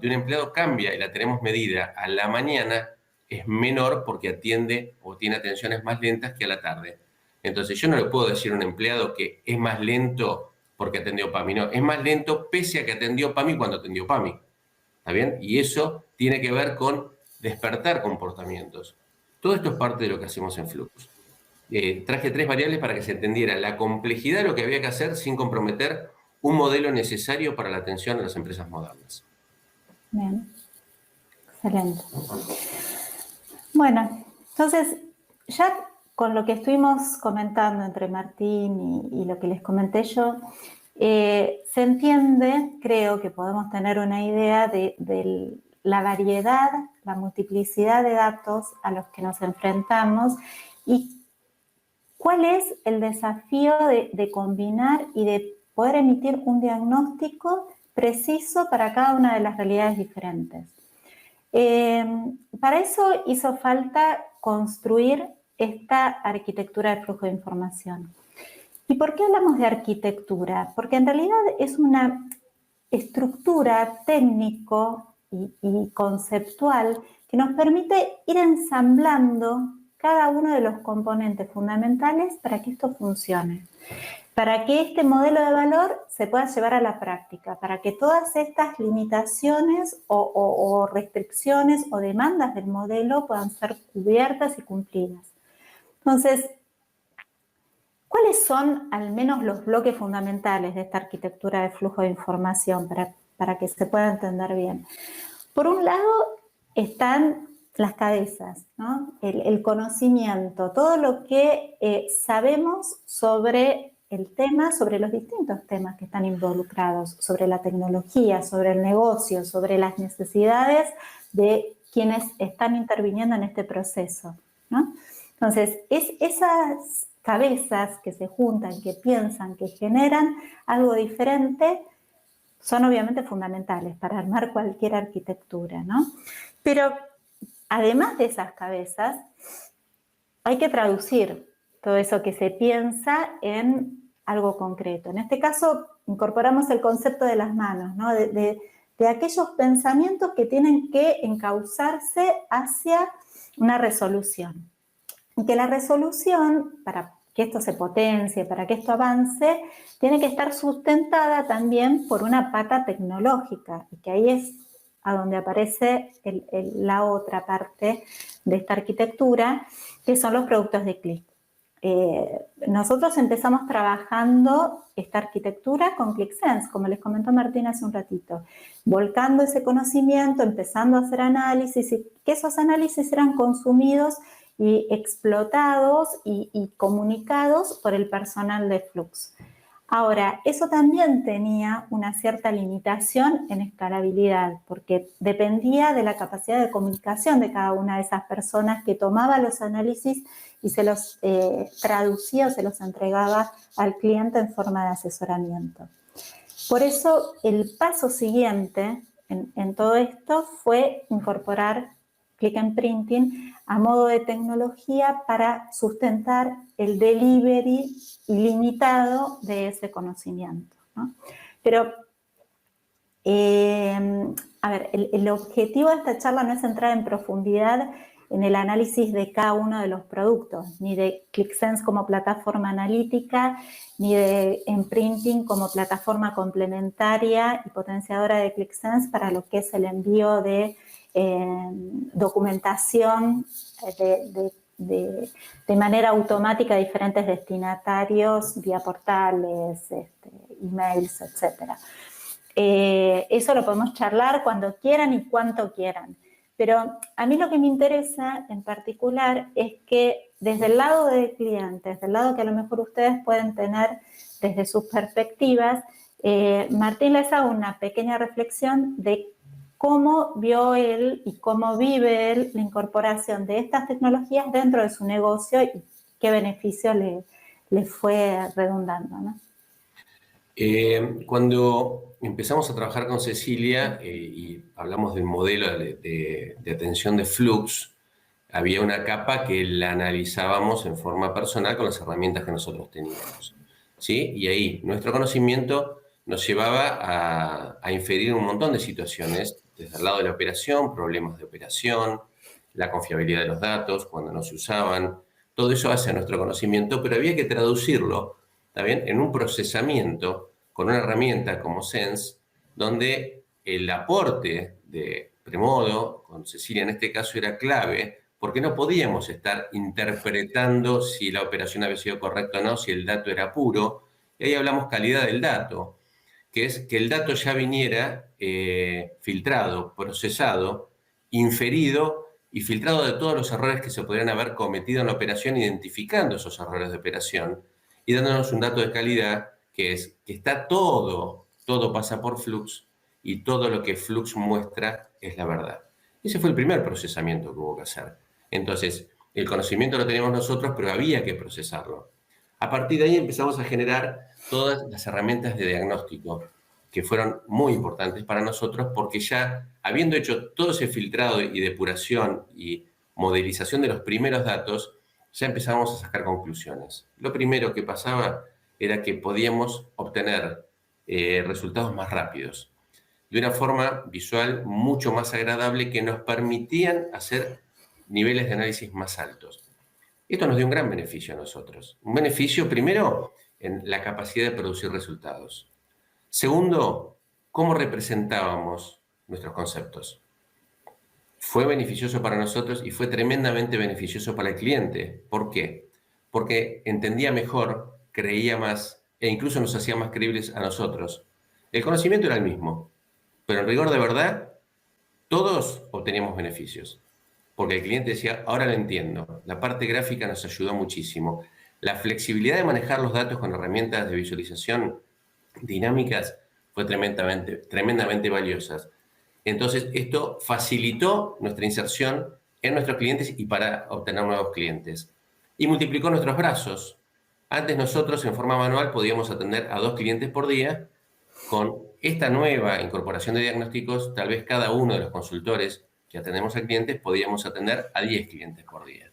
un empleado cambia y la tenemos medida a la mañana, es menor porque atiende o tiene atenciones más lentas que a la tarde. Entonces yo no le puedo decir a un empleado que es más lento porque atendió PAMI, no, es más lento pese a que atendió PAMI cuando atendió PAMI. ¿Está bien? Y eso tiene que ver con despertar comportamientos. Todo esto es parte de lo que hacemos en Flux. Traje tres variables para que se entendiera la complejidad de lo que había que hacer sin comprometer un modelo necesario para la atención a las empresas modernas. Bien, excelente. Bueno, entonces ya con lo que estuvimos comentando entre Martín y lo que les comenté yo, se entiende, creo que podemos tener una idea de la variedad, la multiplicidad de datos a los que nos enfrentamos y cuál es el desafío de combinar y de poder emitir un diagnóstico preciso para cada una de las realidades diferentes. Para eso hizo falta construir esta arquitectura de flujo de información. ¿Y por qué hablamos de arquitectura? Porque en realidad es una estructura técnico y conceptual que nos permite ir ensamblando cada uno de los componentes fundamentales para que esto funcione, para que este modelo de valor se pueda llevar a la práctica, para que todas estas limitaciones o restricciones o demandas del modelo puedan ser cubiertas y cumplidas. Entonces, ¿cuáles son al menos los bloques fundamentales de esta arquitectura de flujo de información para que se pueda entender bien? Por un lado están las cabezas, ¿no? El conocimiento, todo lo que sabemos sobre el tema, sobre los distintos temas que están involucrados, sobre la tecnología, sobre el negocio, sobre las necesidades de quienes están interviniendo en este proceso, ¿no? Entonces, esas cabezas que se juntan, que piensan, que generan algo diferente, son obviamente fundamentales para armar cualquier arquitectura, ¿no? Pero además de esas cabezas, hay que traducir todo eso que se piensa en algo concreto. En este caso, incorporamos el concepto de las manos, ¿no? de aquellos pensamientos que tienen que encauzarse hacia una resolución. Y que la resolución, para que esto se potencie, para que esto avance, tiene que estar sustentada también por una pata tecnológica, y que ahí es a donde aparece la otra parte de esta arquitectura, que son los productos de Qlik. Nosotros empezamos trabajando esta arquitectura con QlikSense, como les comentó Martín hace un ratito, volcando ese conocimiento, empezando a hacer análisis, y que esos análisis eran consumidos y explotados y comunicados por el personal de Flux. Ahora, eso también tenía una cierta limitación en escalabilidad, porque dependía de la capacidad de comunicación de cada una de esas personas que tomaba los análisis y se los traducía o se los entregaba al cliente en forma de asesoramiento. Por eso, el paso siguiente en todo esto fue incorporar Click and Printing a modo de tecnología para sustentar el delivery ilimitado de ese conocimiento, ¿no? Pero, a ver, el objetivo de esta charla no es entrar en profundidad en el análisis de cada uno de los productos, ni de QlikSense como plataforma analítica, ni de Enprinting como plataforma complementaria y potenciadora de QlikSense para lo que es el envío de documentación de manera automática a diferentes destinatarios vía portales, emails, etc. Eso lo podemos charlar cuando quieran y cuanto quieran. Pero a mí lo que me interesa en particular es que desde el lado del cliente, desde el lado que a lo mejor ustedes pueden tener desde sus perspectivas, Martín les haga una pequeña reflexión de cómo vio él y cómo vive él la incorporación de estas tecnologías dentro de su negocio y qué beneficio le fue redundando, ¿no? Cuando empezamos a trabajar con Cecilia y hablamos del modelo de atención de Flux, había una capa que la analizábamos en forma personal con las herramientas que nosotros teníamos, ¿sí? Y ahí nuestro conocimiento nos llevaba a inferir un montón de situaciones, desde el lado de la operación, problemas de operación, la confiabilidad de los datos, cuando no se usaban, todo eso hacia nuestro conocimiento, pero había que traducirlo, ¿está bien?, en un procesamiento con una herramienta como Sense, donde el aporte de Premodo, con Cecilia en este caso, era clave, porque no podíamos estar interpretando si la operación había sido correcta o no, si el dato era puro, y ahí hablamos calidad del dato, que es que el dato ya viniera filtrado, procesado, inferido y filtrado de todos los errores que se podrían haber cometido en la operación, identificando esos errores de operación y dándonos un dato de calidad que es que está todo pasa por Flux y todo lo que Flux muestra es la verdad. Ese fue el primer procesamiento que hubo que hacer. Entonces, el conocimiento lo teníamos nosotros, pero había que procesarlo. A partir de ahí empezamos a generar todas las herramientas de diagnóstico que fueron muy importantes para nosotros porque ya habiendo hecho todo ese filtrado y depuración y modelización de los primeros datos, ya empezábamos a sacar conclusiones. Lo primero que pasaba era que podíamos obtener resultados más rápidos. de una forma visual mucho más agradable que nos permitían hacer niveles de análisis más altos. Esto nos dio un gran beneficio a nosotros. Un beneficio, primero, en la capacidad de producir resultados. Segundo, cómo representábamos nuestros conceptos. Fue beneficioso para nosotros y fue tremendamente beneficioso para el cliente. ¿Por qué? Porque entendía mejor, creía más e incluso nos hacía más creíbles a nosotros. El conocimiento era el mismo, pero en rigor de verdad, todos obteníamos beneficios. Porque el cliente decía, ahora lo entiendo. La parte gráfica nos ayudó muchísimo. La flexibilidad de manejar los datos con herramientas de visualización dinámicas fue tremendamente valiosas. Entonces, esto facilitó nuestra inserción en nuestros clientes y para obtener nuevos clientes. Y multiplicó nuestros brazos. Antes nosotros, en forma manual, podíamos atender a 2 clientes por día. Con esta nueva incorporación de diagnósticos, tal vez cada uno de los consultores que atendemos a clientes podíamos atender a 10 clientes por día.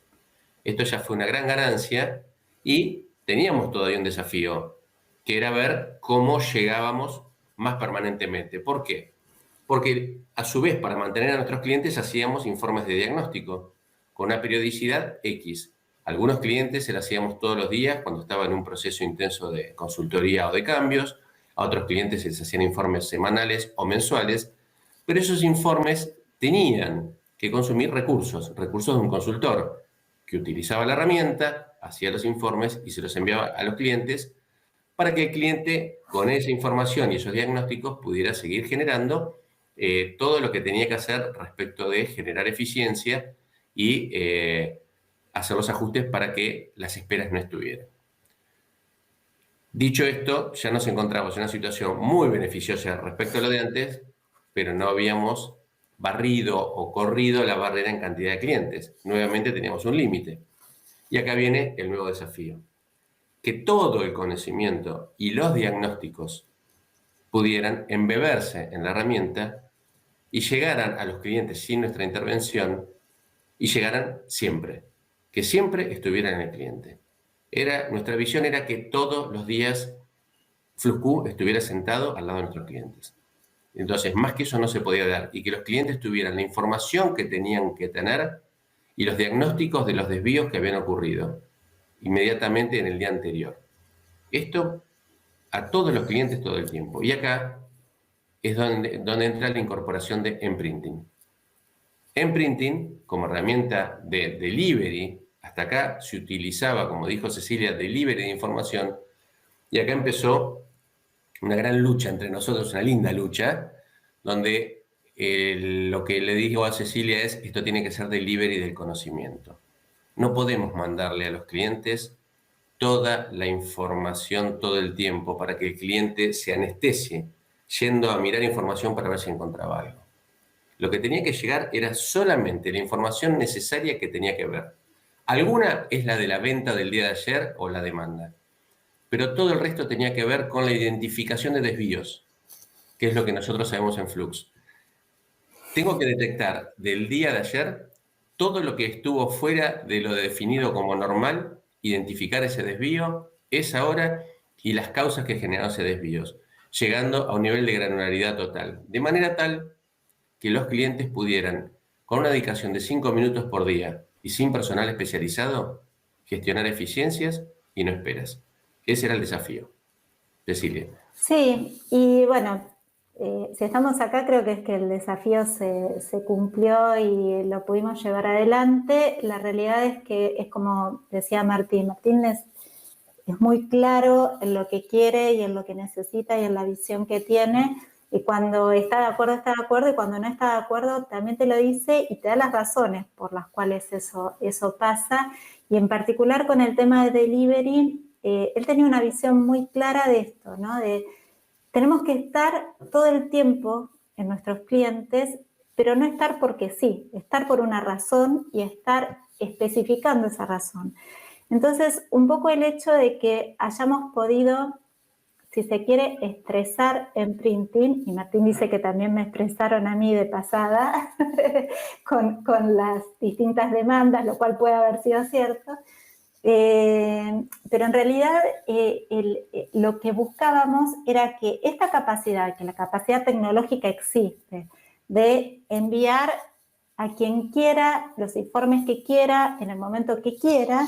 Esto ya fue una gran ganancia y teníamos todavía un desafío, que era ver cómo llegábamos más permanentemente. ¿Por qué? Porque a su vez, para mantener a nuestros clientes, hacíamos informes de diagnóstico con una periodicidad X. Algunos clientes se lo hacíamos todos los días cuando estaban en un proceso intenso de consultoría o de cambios. A otros clientes se les hacían informes semanales o mensuales, pero esos informes tenían que consumir recursos de un consultor que utilizaba la herramienta, hacía los informes y se los enviaba a los clientes para que el cliente, con esa información y esos diagnósticos, pudiera seguir generando todo lo que tenía que hacer respecto de generar eficiencia y hacer los ajustes para que las esperas no estuvieran. Dicho esto, ya nos encontramos en una situación muy beneficiosa respecto a lo de antes, pero no habíamos barrido o corrido la barrera en cantidad de clientes. Nuevamente teníamos un límite. Y acá viene el nuevo desafío. Que todo el conocimiento y los diagnósticos pudieran embeberse en la herramienta y llegaran a los clientes sin nuestra intervención y llegaran siempre. Que siempre estuvieran en el cliente. Nuestra visión era que todos los días FluxQ estuviera sentado al lado de nuestros clientes. Entonces, más que eso no se podía dar, y que los clientes tuvieran la información que tenían que tener y los diagnósticos de los desvíos que habían ocurrido inmediatamente en el día anterior. Esto a todos los clientes todo el tiempo. Y acá es donde entra la incorporación de Enprinting. Enprinting, como herramienta de delivery, hasta acá se utilizaba, como dijo Cecilia, delivery de información, y acá empezó una gran lucha entre nosotros, una linda lucha, donde lo que le digo a Cecilia es, esto tiene que ser delivery del conocimiento. No podemos mandarle a los clientes toda la información todo el tiempo para que el cliente se anestesie, yendo a mirar información para ver si encontraba algo. Lo que tenía que llegar era solamente la información necesaria que tenía que ver. Alguna es la de la venta del día de ayer o la demanda, pero todo el resto tenía que ver con la identificación de desvíos, que es lo que nosotros sabemos en Flux. Tengo que detectar del día de ayer todo lo que estuvo fuera de lo definido como normal, identificar ese desvío, esa hora y las causas que generaron ese desvío, llegando a un nivel de granularidad total, de manera tal que los clientes pudieran, con una dedicación de 5 minutos por día y sin personal especializado, gestionar eficiencias y no esperas. Ese era el desafío. Cecilia. Sí, y bueno, si estamos acá creo que es que el desafío se cumplió y lo pudimos llevar adelante. La realidad es que es como decía Martín. Martín es muy claro en lo que quiere y en lo que necesita y en la visión que tiene. Y cuando está de acuerdo, y cuando no está de acuerdo también te lo dice y te da las razones por las cuales eso pasa. Y en particular con el tema de delivery, él tenía una visión muy clara de esto, ¿no? Tenemos que estar todo el tiempo en nuestros clientes, pero no estar porque sí, estar por una razón y estar especificando esa razón. Entonces, un poco el hecho de que hayamos podido, si se quiere, estresar Enprinting, y Martín dice que también me estresaron a mí de pasada con las distintas demandas, lo cual puede haber sido cierto, Pero en realidad lo que buscábamos era que esta capacidad, que la capacidad tecnológica existe, de enviar a quien quiera los informes que quiera, en el momento que quiera,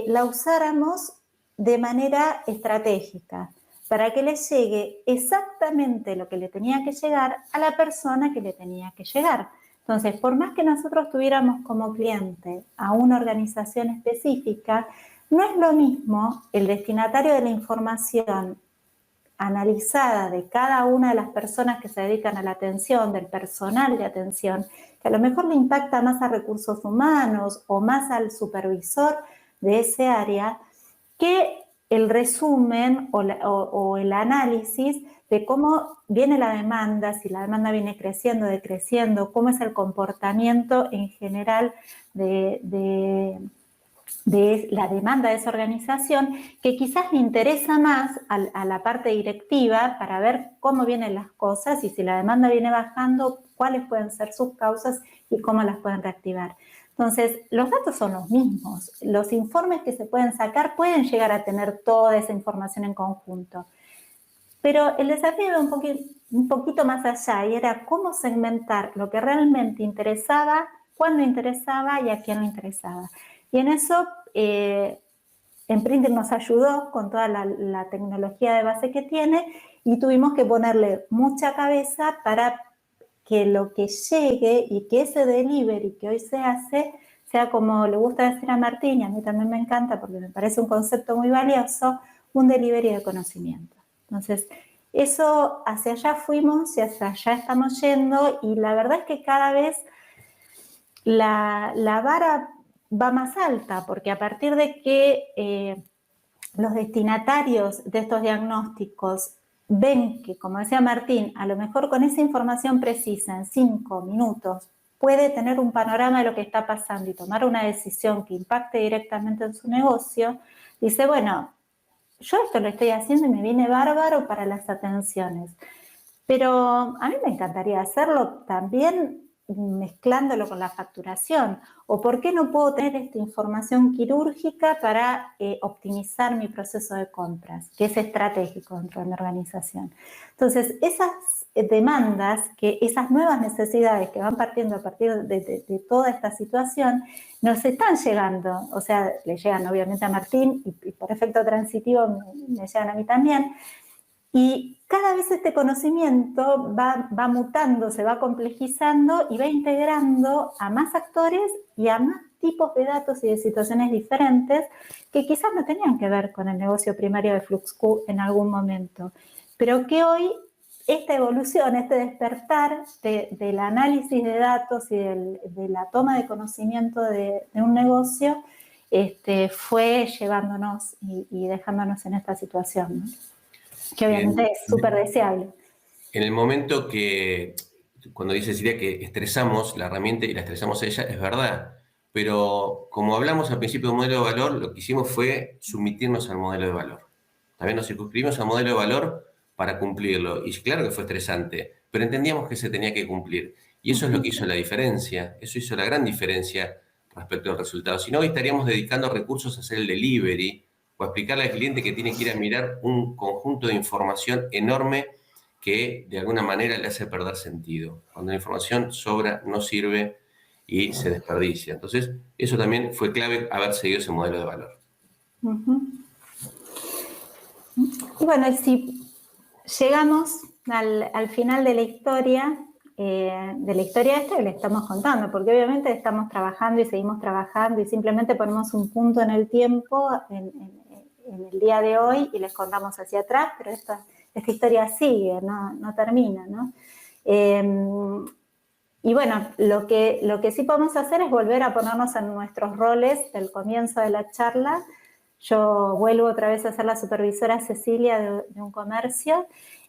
la usáramos de manera estratégica, para que le llegue exactamente lo que le tenía que llegar a la persona que le tenía que llegar. Entonces, por más que nosotros tuviéramos como cliente a una organización específica, no es lo mismo el destinatario de la información analizada de cada una de las personas que se dedican a la atención, del personal de atención, que a lo mejor le impacta más a recursos humanos o más al supervisor de ese área, que el resumen o el análisis de cómo viene la demanda, si la demanda viene creciendo, decreciendo, cómo es el comportamiento en general de la demanda de esa organización, que quizás le interesa más a la parte directiva para ver cómo vienen las cosas y si la demanda viene bajando, cuáles pueden ser sus causas y cómo las pueden reactivar. Entonces, los datos son los mismos. Los informes que se pueden sacar pueden llegar a tener toda esa información en conjunto. Pero el desafío era un poquito más allá y era cómo segmentar lo que realmente interesaba, cuándo interesaba y a quién le interesaba. Y en eso, Sprinter nos ayudó con toda la tecnología de base que tiene y tuvimos que ponerle mucha cabeza para que lo que llegue y que ese delivery que hoy se hace sea, como le gusta decir a Martín, y a mí también me encanta porque me parece un concepto muy valioso, un delivery de conocimiento. Entonces, eso hacia allá fuimos y hacia allá estamos yendo, y la verdad es que cada vez la vara va más alta, porque a partir de que los destinatarios de estos diagnósticos ven que, como decía Martín, a lo mejor con esa información precisa, en 5 minutos, puede tener un panorama de lo que está pasando y tomar una decisión que impacte directamente en su negocio, dice, bueno, yo esto lo estoy haciendo y me viene bárbaro para las atenciones, pero a mí me encantaría hacerlo también mezclándolo con la facturación. ¿O por qué no puedo tener esta información quirúrgica para optimizar mi proceso de compras, que es estratégico dentro de mi organización? Entonces, esas demandas, esas nuevas necesidades que van partiendo a partir de toda esta situación, nos están llegando. O sea, le llegan obviamente a Martín y por efecto transitivo me llegan a mí también. Y cada vez este conocimiento va mutando, se va complejizando y va integrando a más actores y a más tipos de datos y de situaciones diferentes que quizás no tenían que ver con el negocio primario de FluxQ en algún momento, pero que hoy esta evolución, este despertar del análisis de datos y de la toma de conocimiento de un negocio fue llevándonos y dejándonos en esta situación, ¿no? Que obviamente es súper deseable. En el momento que, cuando dice Silvia que estresamos la herramienta y la estresamos a ella, es verdad. Pero como hablamos al principio del modelo de valor, lo que hicimos fue sumitirnos al modelo de valor. También nos circunscribimos al modelo de valor para cumplirlo. Y claro que fue estresante, pero entendíamos que se tenía que cumplir. Y eso es lo que hizo la diferencia. Eso hizo la gran diferencia respecto al resultado. Si no, hoy estaríamos dedicando recursos a hacer el delivery o a explicarle al cliente que tiene que ir a mirar un conjunto de información enorme que de alguna manera le hace perder sentido. Cuando la información sobra, no sirve y se desperdicia. Entonces, eso también fue clave, haber seguido ese modelo de valor. Y bueno, si llegamos al final de la historia esta que le estamos contando, porque obviamente estamos trabajando y seguimos trabajando y simplemente ponemos un punto en el tiempo, en el día de hoy, y les contamos hacia atrás, pero esta historia sigue, no termina, ¿no? Y bueno, lo que sí podemos hacer es volver a ponernos en nuestros roles del comienzo de la charla. Yo vuelvo otra vez a ser la supervisora Cecilia de un comercio.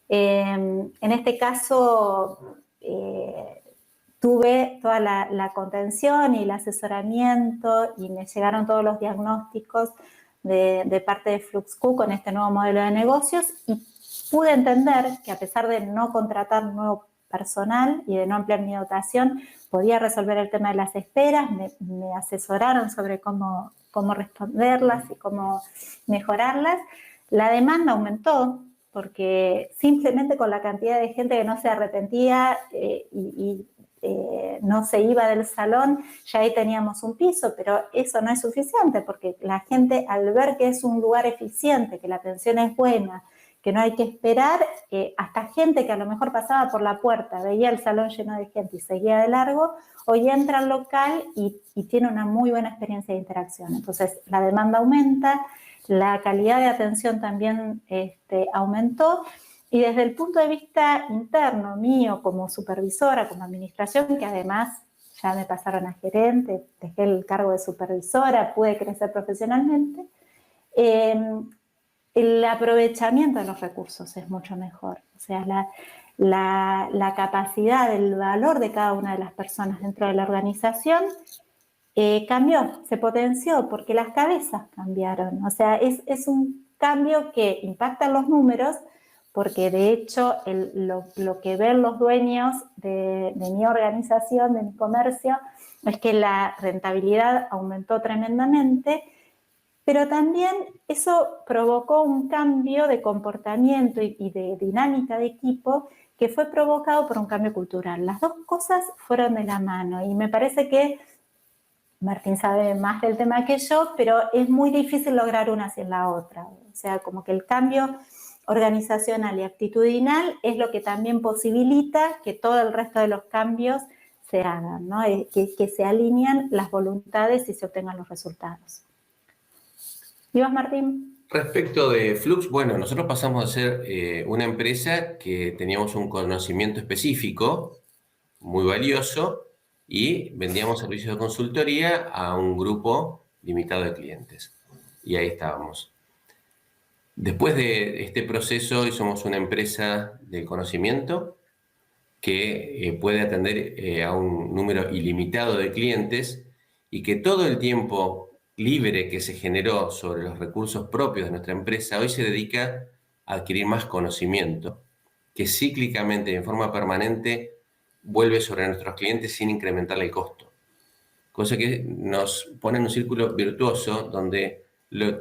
En este caso, tuve toda la contención y el asesoramiento y me llegaron todos los diagnósticos de parte de FluxQ con este nuevo modelo de negocios, y pude entender que a pesar de no contratar nuevo personal y de no ampliar mi dotación, podía resolver el tema de las esperas, me asesoraron sobre cómo responderlas y cómo mejorarlas. La demanda aumentó porque simplemente con la cantidad de gente que no se arrepentía no se iba del salón, ya ahí teníamos un piso, pero eso no es suficiente porque la gente, al ver que es un lugar eficiente, que la atención es buena, que no hay que esperar, hasta gente que a lo mejor pasaba por la puerta, veía el salón lleno de gente y seguía de largo, hoy entra al local y tiene una muy buena experiencia de interacción. Entonces, la demanda aumenta, la calidad de atención también aumentó, y desde el punto de vista interno mío como supervisora, como administración, que además ya me pasaron a gerente, dejé el cargo de supervisora, pude crecer profesionalmente, el aprovechamiento de los recursos es mucho mejor. O sea, la capacidad, el valor de cada una de las personas dentro de la organización cambió, se potenció porque las cabezas cambiaron. O sea, es un cambio que impacta en los números, porque de hecho lo que ven los dueños de mi organización, de mi comercio, es que la rentabilidad aumentó tremendamente, pero también eso provocó un cambio de comportamiento y de dinámica de equipo que fue provocado por un cambio cultural. Las dos cosas fueron de la mano y me parece que Martín sabe más del tema que yo, pero es muy difícil lograr una sin la otra. O sea, como que el cambio organizacional y actitudinal es lo que también posibilita que todo el resto de los cambios se hagan, ¿no? Que se alinean las voluntades y se obtengan los resultados. ¿Y vos, Martín? Respecto de Flux, bueno, nosotros pasamos a ser una empresa que teníamos un conocimiento específico, muy valioso, y vendíamos servicios de consultoría a un grupo limitado de clientes. Y ahí estábamos. Después de este proceso, hoy somos una empresa del conocimiento que puede atender a un número ilimitado de clientes y que todo el tiempo libre que se generó sobre los recursos propios de nuestra empresa hoy se dedica a adquirir más conocimiento que cíclicamente y en forma permanente vuelve sobre nuestros clientes sin incrementarle el costo. Cosa que nos pone en un círculo virtuoso donde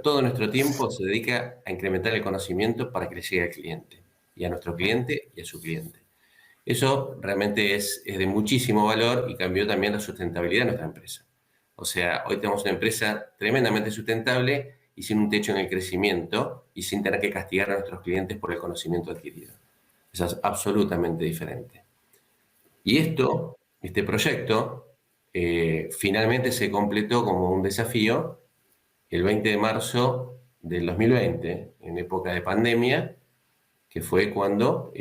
todo nuestro tiempo se dedica a incrementar el conocimiento para que le llegue al cliente, y a nuestro cliente y a su cliente. Eso realmente es de muchísimo valor y cambió también la sustentabilidad de nuestra empresa. O sea, hoy tenemos una empresa tremendamente sustentable y sin un techo en el crecimiento y sin tener que castigar a nuestros clientes por el conocimiento adquirido. Eso es absolutamente diferente. Y este proyecto, finalmente se completó como un desafío el 20 de marzo del 2020, en época de pandemia, que fue cuando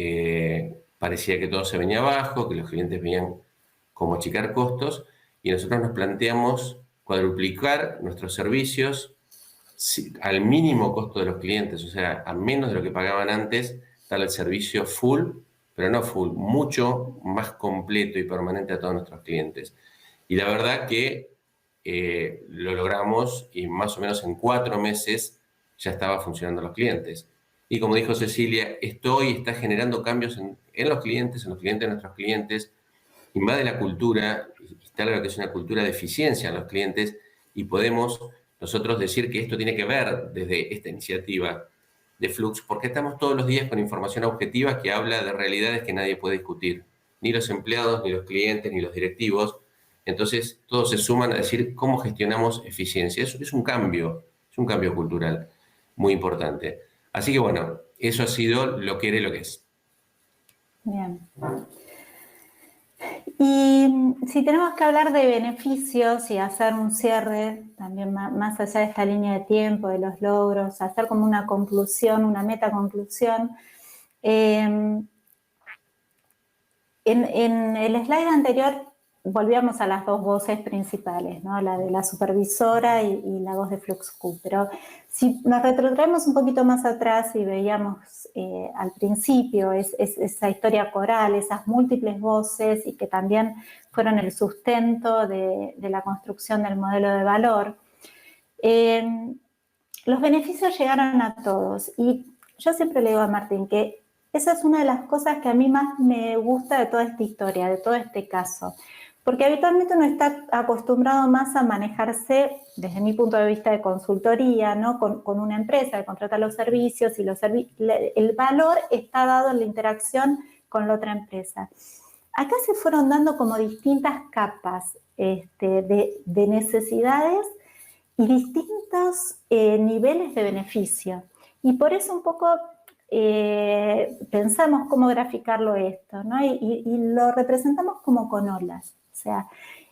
parecía que todo se venía abajo, que los clientes veían cómo achicar costos, y nosotros nos planteamos cuadruplicar nuestros servicios al mínimo costo de los clientes, o sea, a menos de lo que pagaban antes, dar el servicio full, pero no full, mucho más completo y permanente a todos nuestros clientes. Y la verdad que lo logramos y más o menos en 4 meses ya estaba funcionando los clientes. Y como dijo Cecilia, esto hoy está generando cambios en los clientes de nuestros clientes, invade la cultura, instala lo que es una cultura de eficiencia en los clientes y podemos nosotros decir que esto tiene que ver desde esta iniciativa de Flux, porque estamos todos los días con información objetiva que habla de realidades que nadie puede discutir, ni los empleados, ni los clientes, ni los directivos. Entonces todos se suman a decir cómo gestionamos eficiencia. Es un cambio cultural muy importante. Así que bueno, eso ha sido lo que era y lo que es. Bien. Y si tenemos que hablar de beneficios y hacer un cierre, también más allá de esta línea de tiempo, de los logros, hacer como una conclusión, una meta-conclusión, en el slide anterior volvíamos a las dos voces principales, ¿no? La de la supervisora y la voz de FluxQ, pero si nos retrotraemos un poquito más atrás y veíamos al principio esa historia coral, esas múltiples voces y que también fueron el sustento de la construcción del modelo de valor, los beneficios llegaron a todos y yo siempre le digo a Martín que esa es una de las cosas que a mí más me gusta de toda esta historia, de todo este caso. Porque habitualmente uno está acostumbrado más a manejarse, desde mi punto de vista de consultoría, ¿no? Con una empresa que contrata los servicios y el valor está dado en la interacción con la otra empresa. Acá se fueron dando como distintas capas de necesidades y distintos niveles de beneficio. Y por eso un poco pensamos cómo graficarlo esto, ¿no? Y lo representamos como con olas. O sea,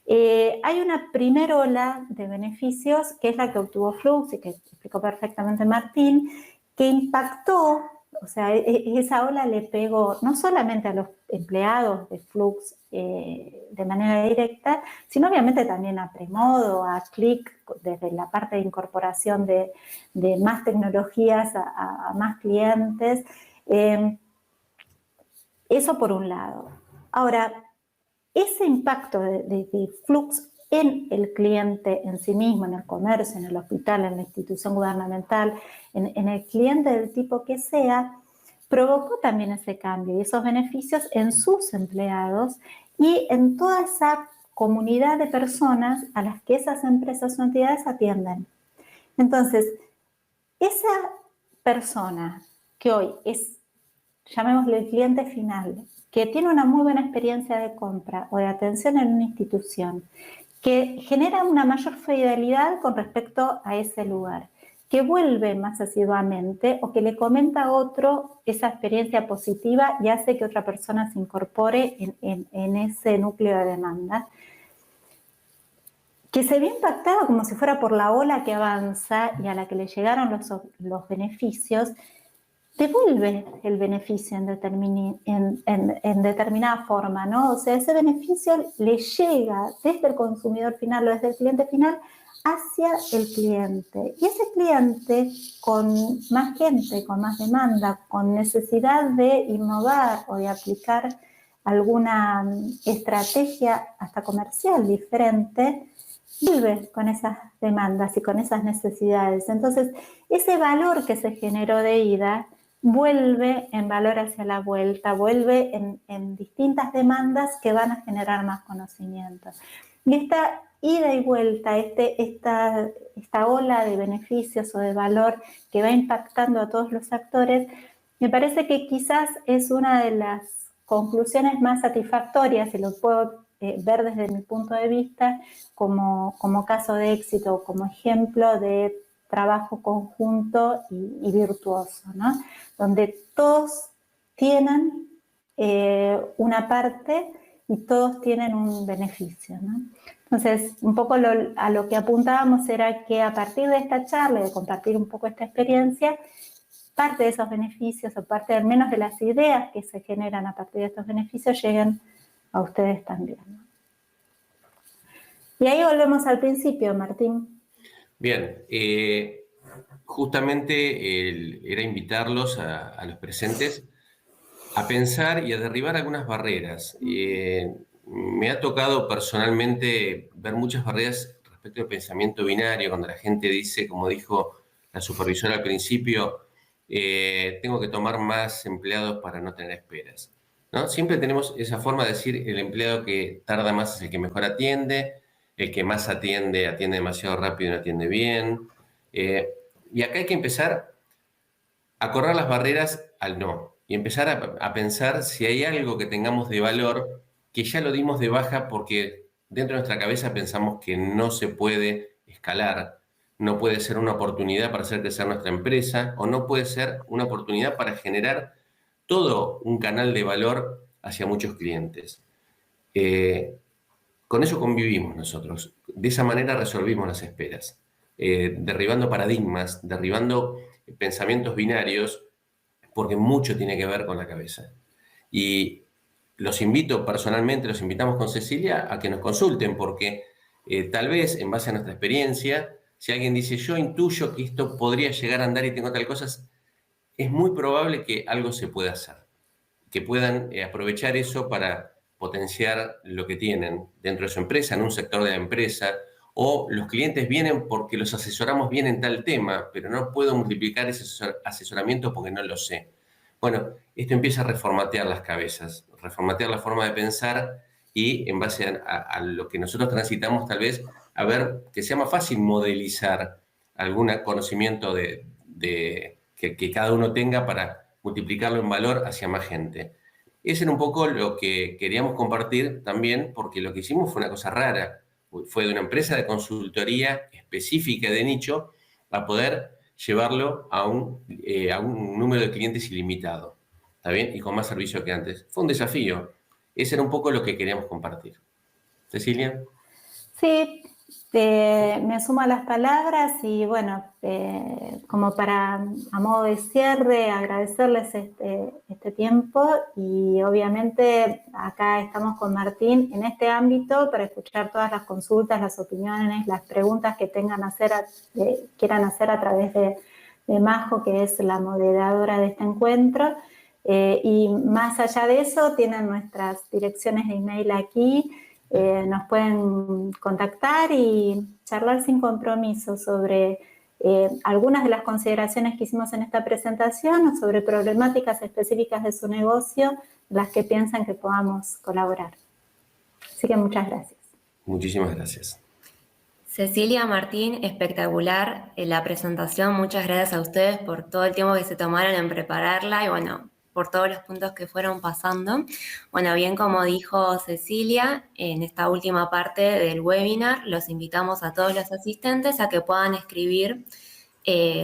hay una primera ola de beneficios, que es la que obtuvo Flux y que explicó perfectamente Martín, que impactó, o sea, esa ola le pegó no solamente a los empleados de Flux de manera directa, sino obviamente también a Premodo, a Click, desde la parte de incorporación de más tecnologías a más clientes. Eso por un lado. Ahora, ese impacto de Flux en el cliente en sí mismo, en el comercio, en el hospital, en la institución gubernamental, en el cliente del tipo que sea, provocó también ese cambio y esos beneficios en sus empleados y en toda esa comunidad de personas a las que esas empresas o entidades atienden. Entonces, esa persona que hoy es, llamémosle el cliente final, que tiene una muy buena experiencia de compra o de atención en una institución, que genera una mayor fidelidad con respecto a ese lugar, que vuelve más asiduamente o que le comenta a otro esa experiencia positiva y hace que otra persona se incorpore en ese núcleo de demanda, que se ve impactado como si fuera por la ola que avanza y a la que le llegaron los beneficios, devuelve el beneficio en determinada forma, ¿no? O sea, ese beneficio le llega desde el consumidor final o desde el cliente final hacia el cliente. Y ese cliente, con más gente, con más demanda, con necesidad de innovar o de aplicar alguna estrategia hasta comercial diferente, vive con esas demandas y con esas necesidades. Entonces, ese valor que se generó de ida vuelve en valor hacia la vuelta, vuelve en distintas demandas que van a generar más conocimiento. Y esta ida y vuelta, esta ola de beneficios o de valor que va impactando a todos los actores, me parece que quizás es una de las conclusiones más satisfactorias, y lo puedo ver desde mi punto de vista como caso de éxito, como ejemplo de trabajo conjunto y virtuoso, ¿no? Donde todos tienen una parte y todos tienen un beneficio, ¿no? Entonces, un poco a lo que apuntábamos era que a partir de esta charla, de compartir un poco esta experiencia, parte de esos beneficios o parte al menos de las ideas que se generan a partir de estos beneficios lleguen a ustedes también, ¿no? Y ahí volvemos al principio, Martín. Bien, justamente era invitarlos a los presentes a pensar y a derribar algunas barreras. Me ha tocado personalmente ver muchas barreras respecto al pensamiento binario, cuando la gente dice, como dijo la supervisora al principio, tengo que tomar más empleados para no tener esperas, ¿no? Siempre tenemos esa forma de decir el empleado que tarda más es el que mejor atiende, el que más atiende demasiado rápido y no atiende bien. Y acá hay que empezar a correr las barreras al no y empezar a pensar si hay algo que tengamos de valor que ya lo dimos de baja porque dentro de nuestra cabeza pensamos que no se puede escalar, no puede ser una oportunidad para hacer crecer nuestra empresa o no puede ser una oportunidad para generar todo un canal de valor hacia muchos clientes. Con eso convivimos nosotros. De esa manera resolvimos las esperas, derribando paradigmas, derribando pensamientos binarios, porque mucho tiene que ver con la cabeza. Y los invito personalmente, los invitamos con Cecilia a que nos consulten, porque tal vez en base a nuestra experiencia, si alguien dice yo intuyo que esto podría llegar a andar y tengo tal cosa, es muy probable que algo se pueda hacer, que puedan aprovechar eso para potenciar lo que tienen dentro de su empresa, en un sector de la empresa, o los clientes vienen porque los asesoramos bien en tal tema, pero no puedo multiplicar ese asesoramiento porque no lo sé. Bueno, esto empieza a reformatear las cabezas, reformatear la forma de pensar y en base a lo que nosotros transitamos tal vez, a ver que sea más fácil modelizar algún conocimiento que cada uno tenga para multiplicarlo en valor hacia más gente. Ese era un poco lo que queríamos compartir también, porque lo que hicimos fue una cosa rara. Fue de una empresa de consultoría específica de nicho a poder llevarlo a un número de clientes ilimitado, ¿está bien? Y con más servicio que antes. Fue un desafío. Ese era un poco lo que queríamos compartir. Cecilia. Sí, me sumo a las palabras y bueno, como para a modo de cierre, agradecerles este tiempo y obviamente acá estamos con Martín en este ámbito para escuchar todas las consultas, las opiniones, las preguntas que quieran hacer a través de Majo, que es la moderadora de este encuentro. Y más allá de eso, tienen nuestras direcciones de email aquí. Nos pueden contactar y charlar sin compromiso sobre algunas de las consideraciones que hicimos en esta presentación o sobre problemáticas específicas de su negocio, las que piensan que podamos colaborar. Así que muchas gracias. Muchísimas gracias. Cecilia, Martín, espectacular la presentación. Muchas gracias a ustedes por todo el tiempo que se tomaron en prepararla y bueno, por todos los puntos que fueron pasando. Bueno, bien como dijo Cecilia, en esta última parte del webinar los invitamos a todos los asistentes a que puedan escribir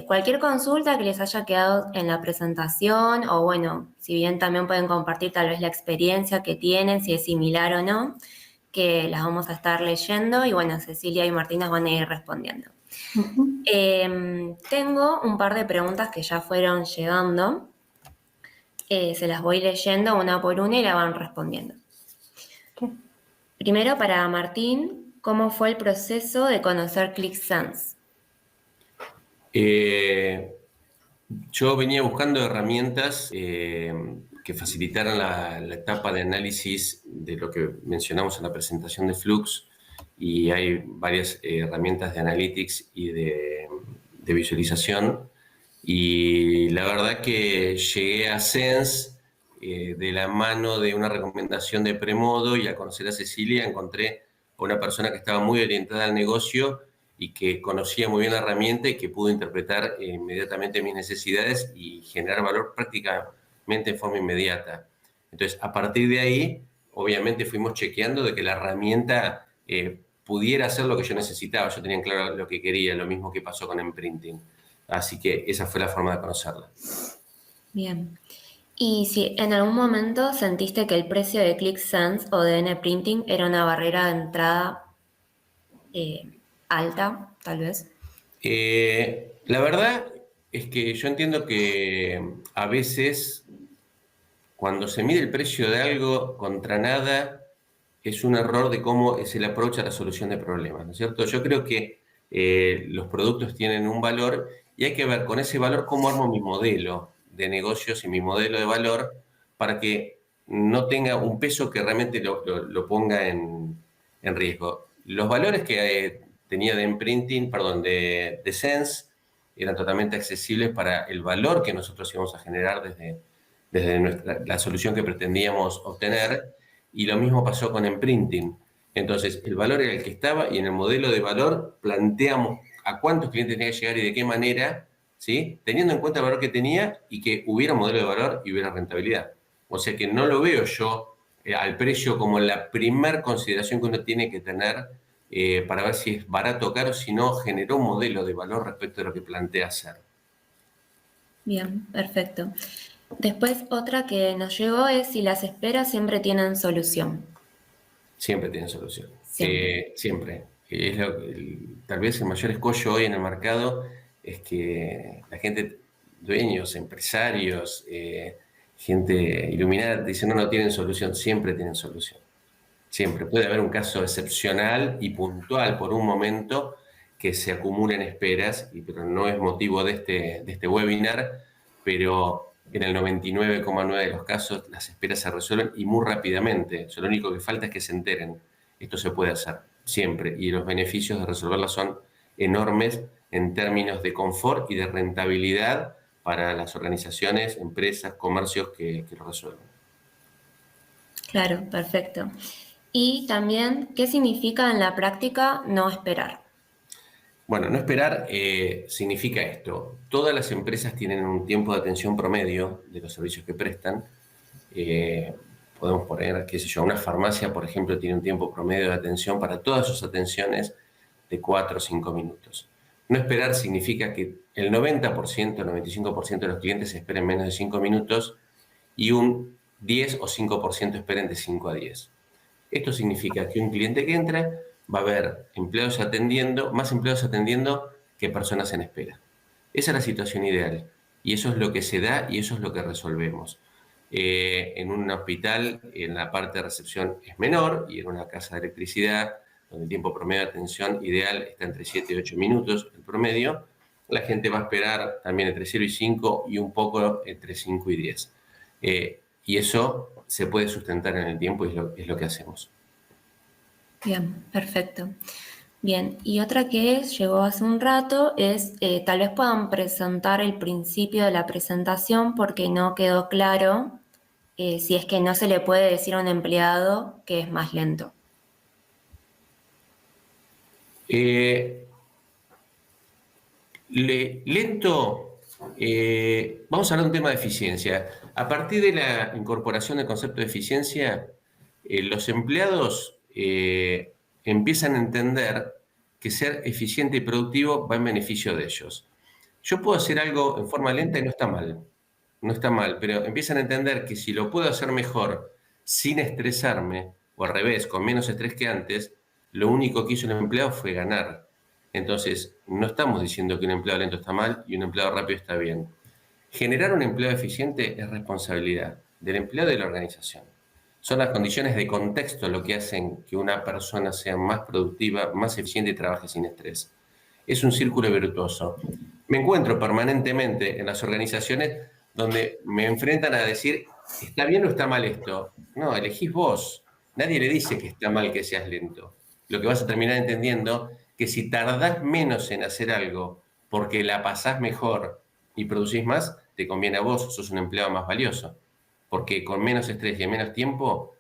cualquier consulta que les haya quedado en la presentación o bueno, si bien también pueden compartir tal vez la experiencia que tienen, si es similar o no, que las vamos a estar leyendo y bueno, Cecilia y Martín nos van a ir respondiendo. Tengo un par de preguntas que ya fueron llegando. Se las voy leyendo una por una y la van respondiendo. Okay. Primero, para Martín, ¿cómo fue el proceso de conocer ClickSense? Yo venía buscando herramientas que facilitaran la etapa de análisis de lo que mencionamos en la presentación de Flux, y hay varias herramientas de analytics y de visualización. Y la verdad que llegué a Sense de la mano de una recomendación de Premodo, y al conocer a Cecilia encontré a una persona que estaba muy orientada al negocio y que conocía muy bien la herramienta y que pudo interpretar inmediatamente mis necesidades y generar valor prácticamente en forma inmediata. Entonces, a partir de ahí, obviamente fuimos chequeando de que la herramienta pudiera hacer lo que yo necesitaba. Yo tenía claro lo que quería, lo mismo que pasó con Imprinting. Así que esa fue la forma de conocerla. Bien. ¿Y si en algún momento sentiste que el precio de ClickSense o de NPrinting era una barrera de entrada alta, tal vez? La verdad es que yo entiendo que a veces cuando se mide el precio de algo contra nada es un error de cómo es el approach a la solución de problemas, ¿no es cierto? Yo creo que los productos tienen un valor y hay que ver con ese valor cómo armo mi modelo de negocios y mi modelo de valor para que no tenga un peso que realmente lo ponga en riesgo. Los valores que tenía de Sense eran totalmente accesibles para el valor que nosotros íbamos a generar desde la solución que pretendíamos obtener, y lo mismo pasó con Imprinting. Entonces, el valor era el que estaba y en el modelo de valor planteamos a cuántos clientes tenía que llegar y de qué manera, ¿sí? Teniendo en cuenta el valor que tenía y que hubiera un modelo de valor y hubiera rentabilidad. O sea que no lo veo yo al precio como la primer consideración que uno tiene que tener para ver si es barato o caro, si no generó un modelo de valor respecto de lo que plantea hacer. Bien, perfecto. Después otra que nos llegó es si las esperas siempre tienen solución. Siempre tienen solución. Siempre. Siempre. Tal vez el mayor escollo hoy en el mercado es que la gente, dueños, empresarios, gente iluminada, dicen no tienen solución. Siempre tienen solución. Siempre. Puede haber un caso excepcional y puntual por un momento que se acumulen esperas, pero no es motivo de este webinar, pero en el 99,9% de los casos las esperas se resuelven y muy rápidamente. Lo único que falta es que se enteren. Esto se puede hacer siempre y los beneficios de resolverlas son enormes en términos de confort y de rentabilidad para las organizaciones, empresas, comercios que lo resuelven. Claro, perfecto. Y también, ¿qué significa en la práctica no esperar? Bueno, no esperar significa esto. Todas las empresas tienen un tiempo de atención promedio de los servicios que prestan. Podemos poner, qué sé yo, una farmacia, por ejemplo, tiene un tiempo promedio de atención para todas sus atenciones de 4 o 5 minutos. No esperar significa que el 90%, el 95% de los clientes esperen menos de 5 minutos y un 10 o 5% esperen de 5 a 10. Esto significa que un cliente que entra va a haber empleados atendiendo, más empleados atendiendo que personas en espera. Esa es la situación ideal y eso es lo que se da y eso es lo que resolvemos. En un hospital, en la parte de recepción es menor y en una casa de electricidad, donde el tiempo promedio de atención ideal está entre 7 y 8 minutos, el promedio, la gente va a esperar también entre 0 y 5 y un poco entre 5 y 10. Y eso se puede sustentar en el tiempo y es lo que hacemos. Bien, perfecto. Bien, y otra que llegó hace un rato es, tal vez puedan presentar el principio de la presentación porque no quedó claro si es que no se le puede decir a un empleado que es más lento. Lento, vamos a hablar de un tema de eficiencia. A partir de la incorporación del concepto de eficiencia, los empleados empiezan a entender que ser eficiente y productivo va en beneficio de ellos. Yo puedo hacer algo en forma lenta y no está mal, pero empiezan a entender que si lo puedo hacer mejor sin estresarme, o al revés, con menos estrés que antes, lo único que hizo el empleado fue ganar. Entonces, no estamos diciendo que un empleado lento está mal y un empleado rápido está bien. Generar un empleado eficiente es responsabilidad del empleado y de la organización. Son las condiciones de contexto lo que hacen que una persona sea más productiva, más eficiente y trabaje sin estrés. Es un círculo virtuoso. Me encuentro permanentemente en las organizaciones donde me enfrentan a decir, ¿está bien o está mal esto? No, elegís vos. Nadie le dice que está mal que seas lento. Lo que vas a terminar entendiendo que si tardás menos en hacer algo porque la pasás mejor y producís más, te conviene a vos, sos un empleado más valioso. Porque con menos estrés y en menos tiempo,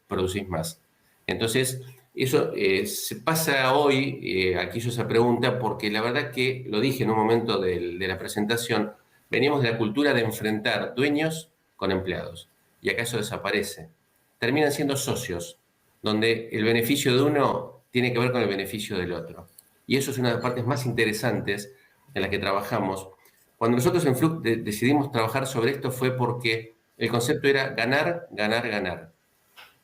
producís más. Entonces, eso se pasa hoy, aquí hizo esa pregunta, porque la verdad que, lo dije en un momento de la presentación, venimos de la cultura de enfrentar dueños con empleados. Y acá eso desaparece. Terminan siendo socios, donde el beneficio de uno tiene que ver con el beneficio del otro. Y eso es una de las partes más interesantes en las que trabajamos. Cuando nosotros en Fluke decidimos trabajar sobre esto fue porque el concepto era ganar, ganar, ganar.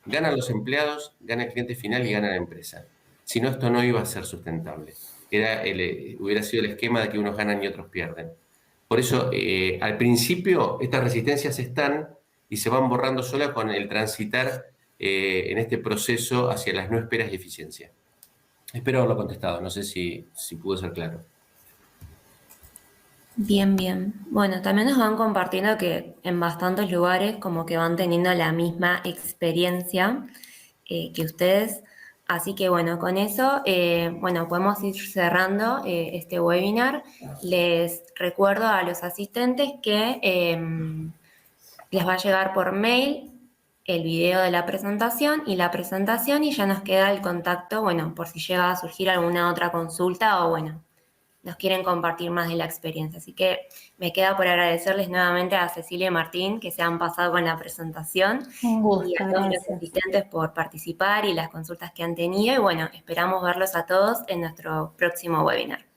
Ganan los empleados, gana el cliente final y gana la empresa. Si no, esto no iba a ser sustentable. Hubiera sido el esquema de que unos ganan y otros pierden. Por eso, al principio, estas resistencias están y se van borrando solas con el transitar en este proceso hacia las no esperas y eficiencia. Espero haberlo contestado, no sé si pudo ser claro. Bien, bien. Bueno, también nos van compartiendo que en bastantes lugares como que van teniendo la misma experiencia que ustedes. Así que bueno, con eso, bueno, podemos ir cerrando este webinar. Les recuerdo a los asistentes que les va a llegar por mail el video de la presentación y ya nos queda el contacto, bueno, por si llega a surgir alguna otra consulta o bueno, nos quieren compartir más de la experiencia. Así que me queda por agradecerles nuevamente a Cecilia y Martín que se han pasado con la presentación. Un gusto, y a todos gracias. los asistentes por participar y las consultas que han tenido. Y bueno, esperamos verlos a todos en nuestro próximo webinar.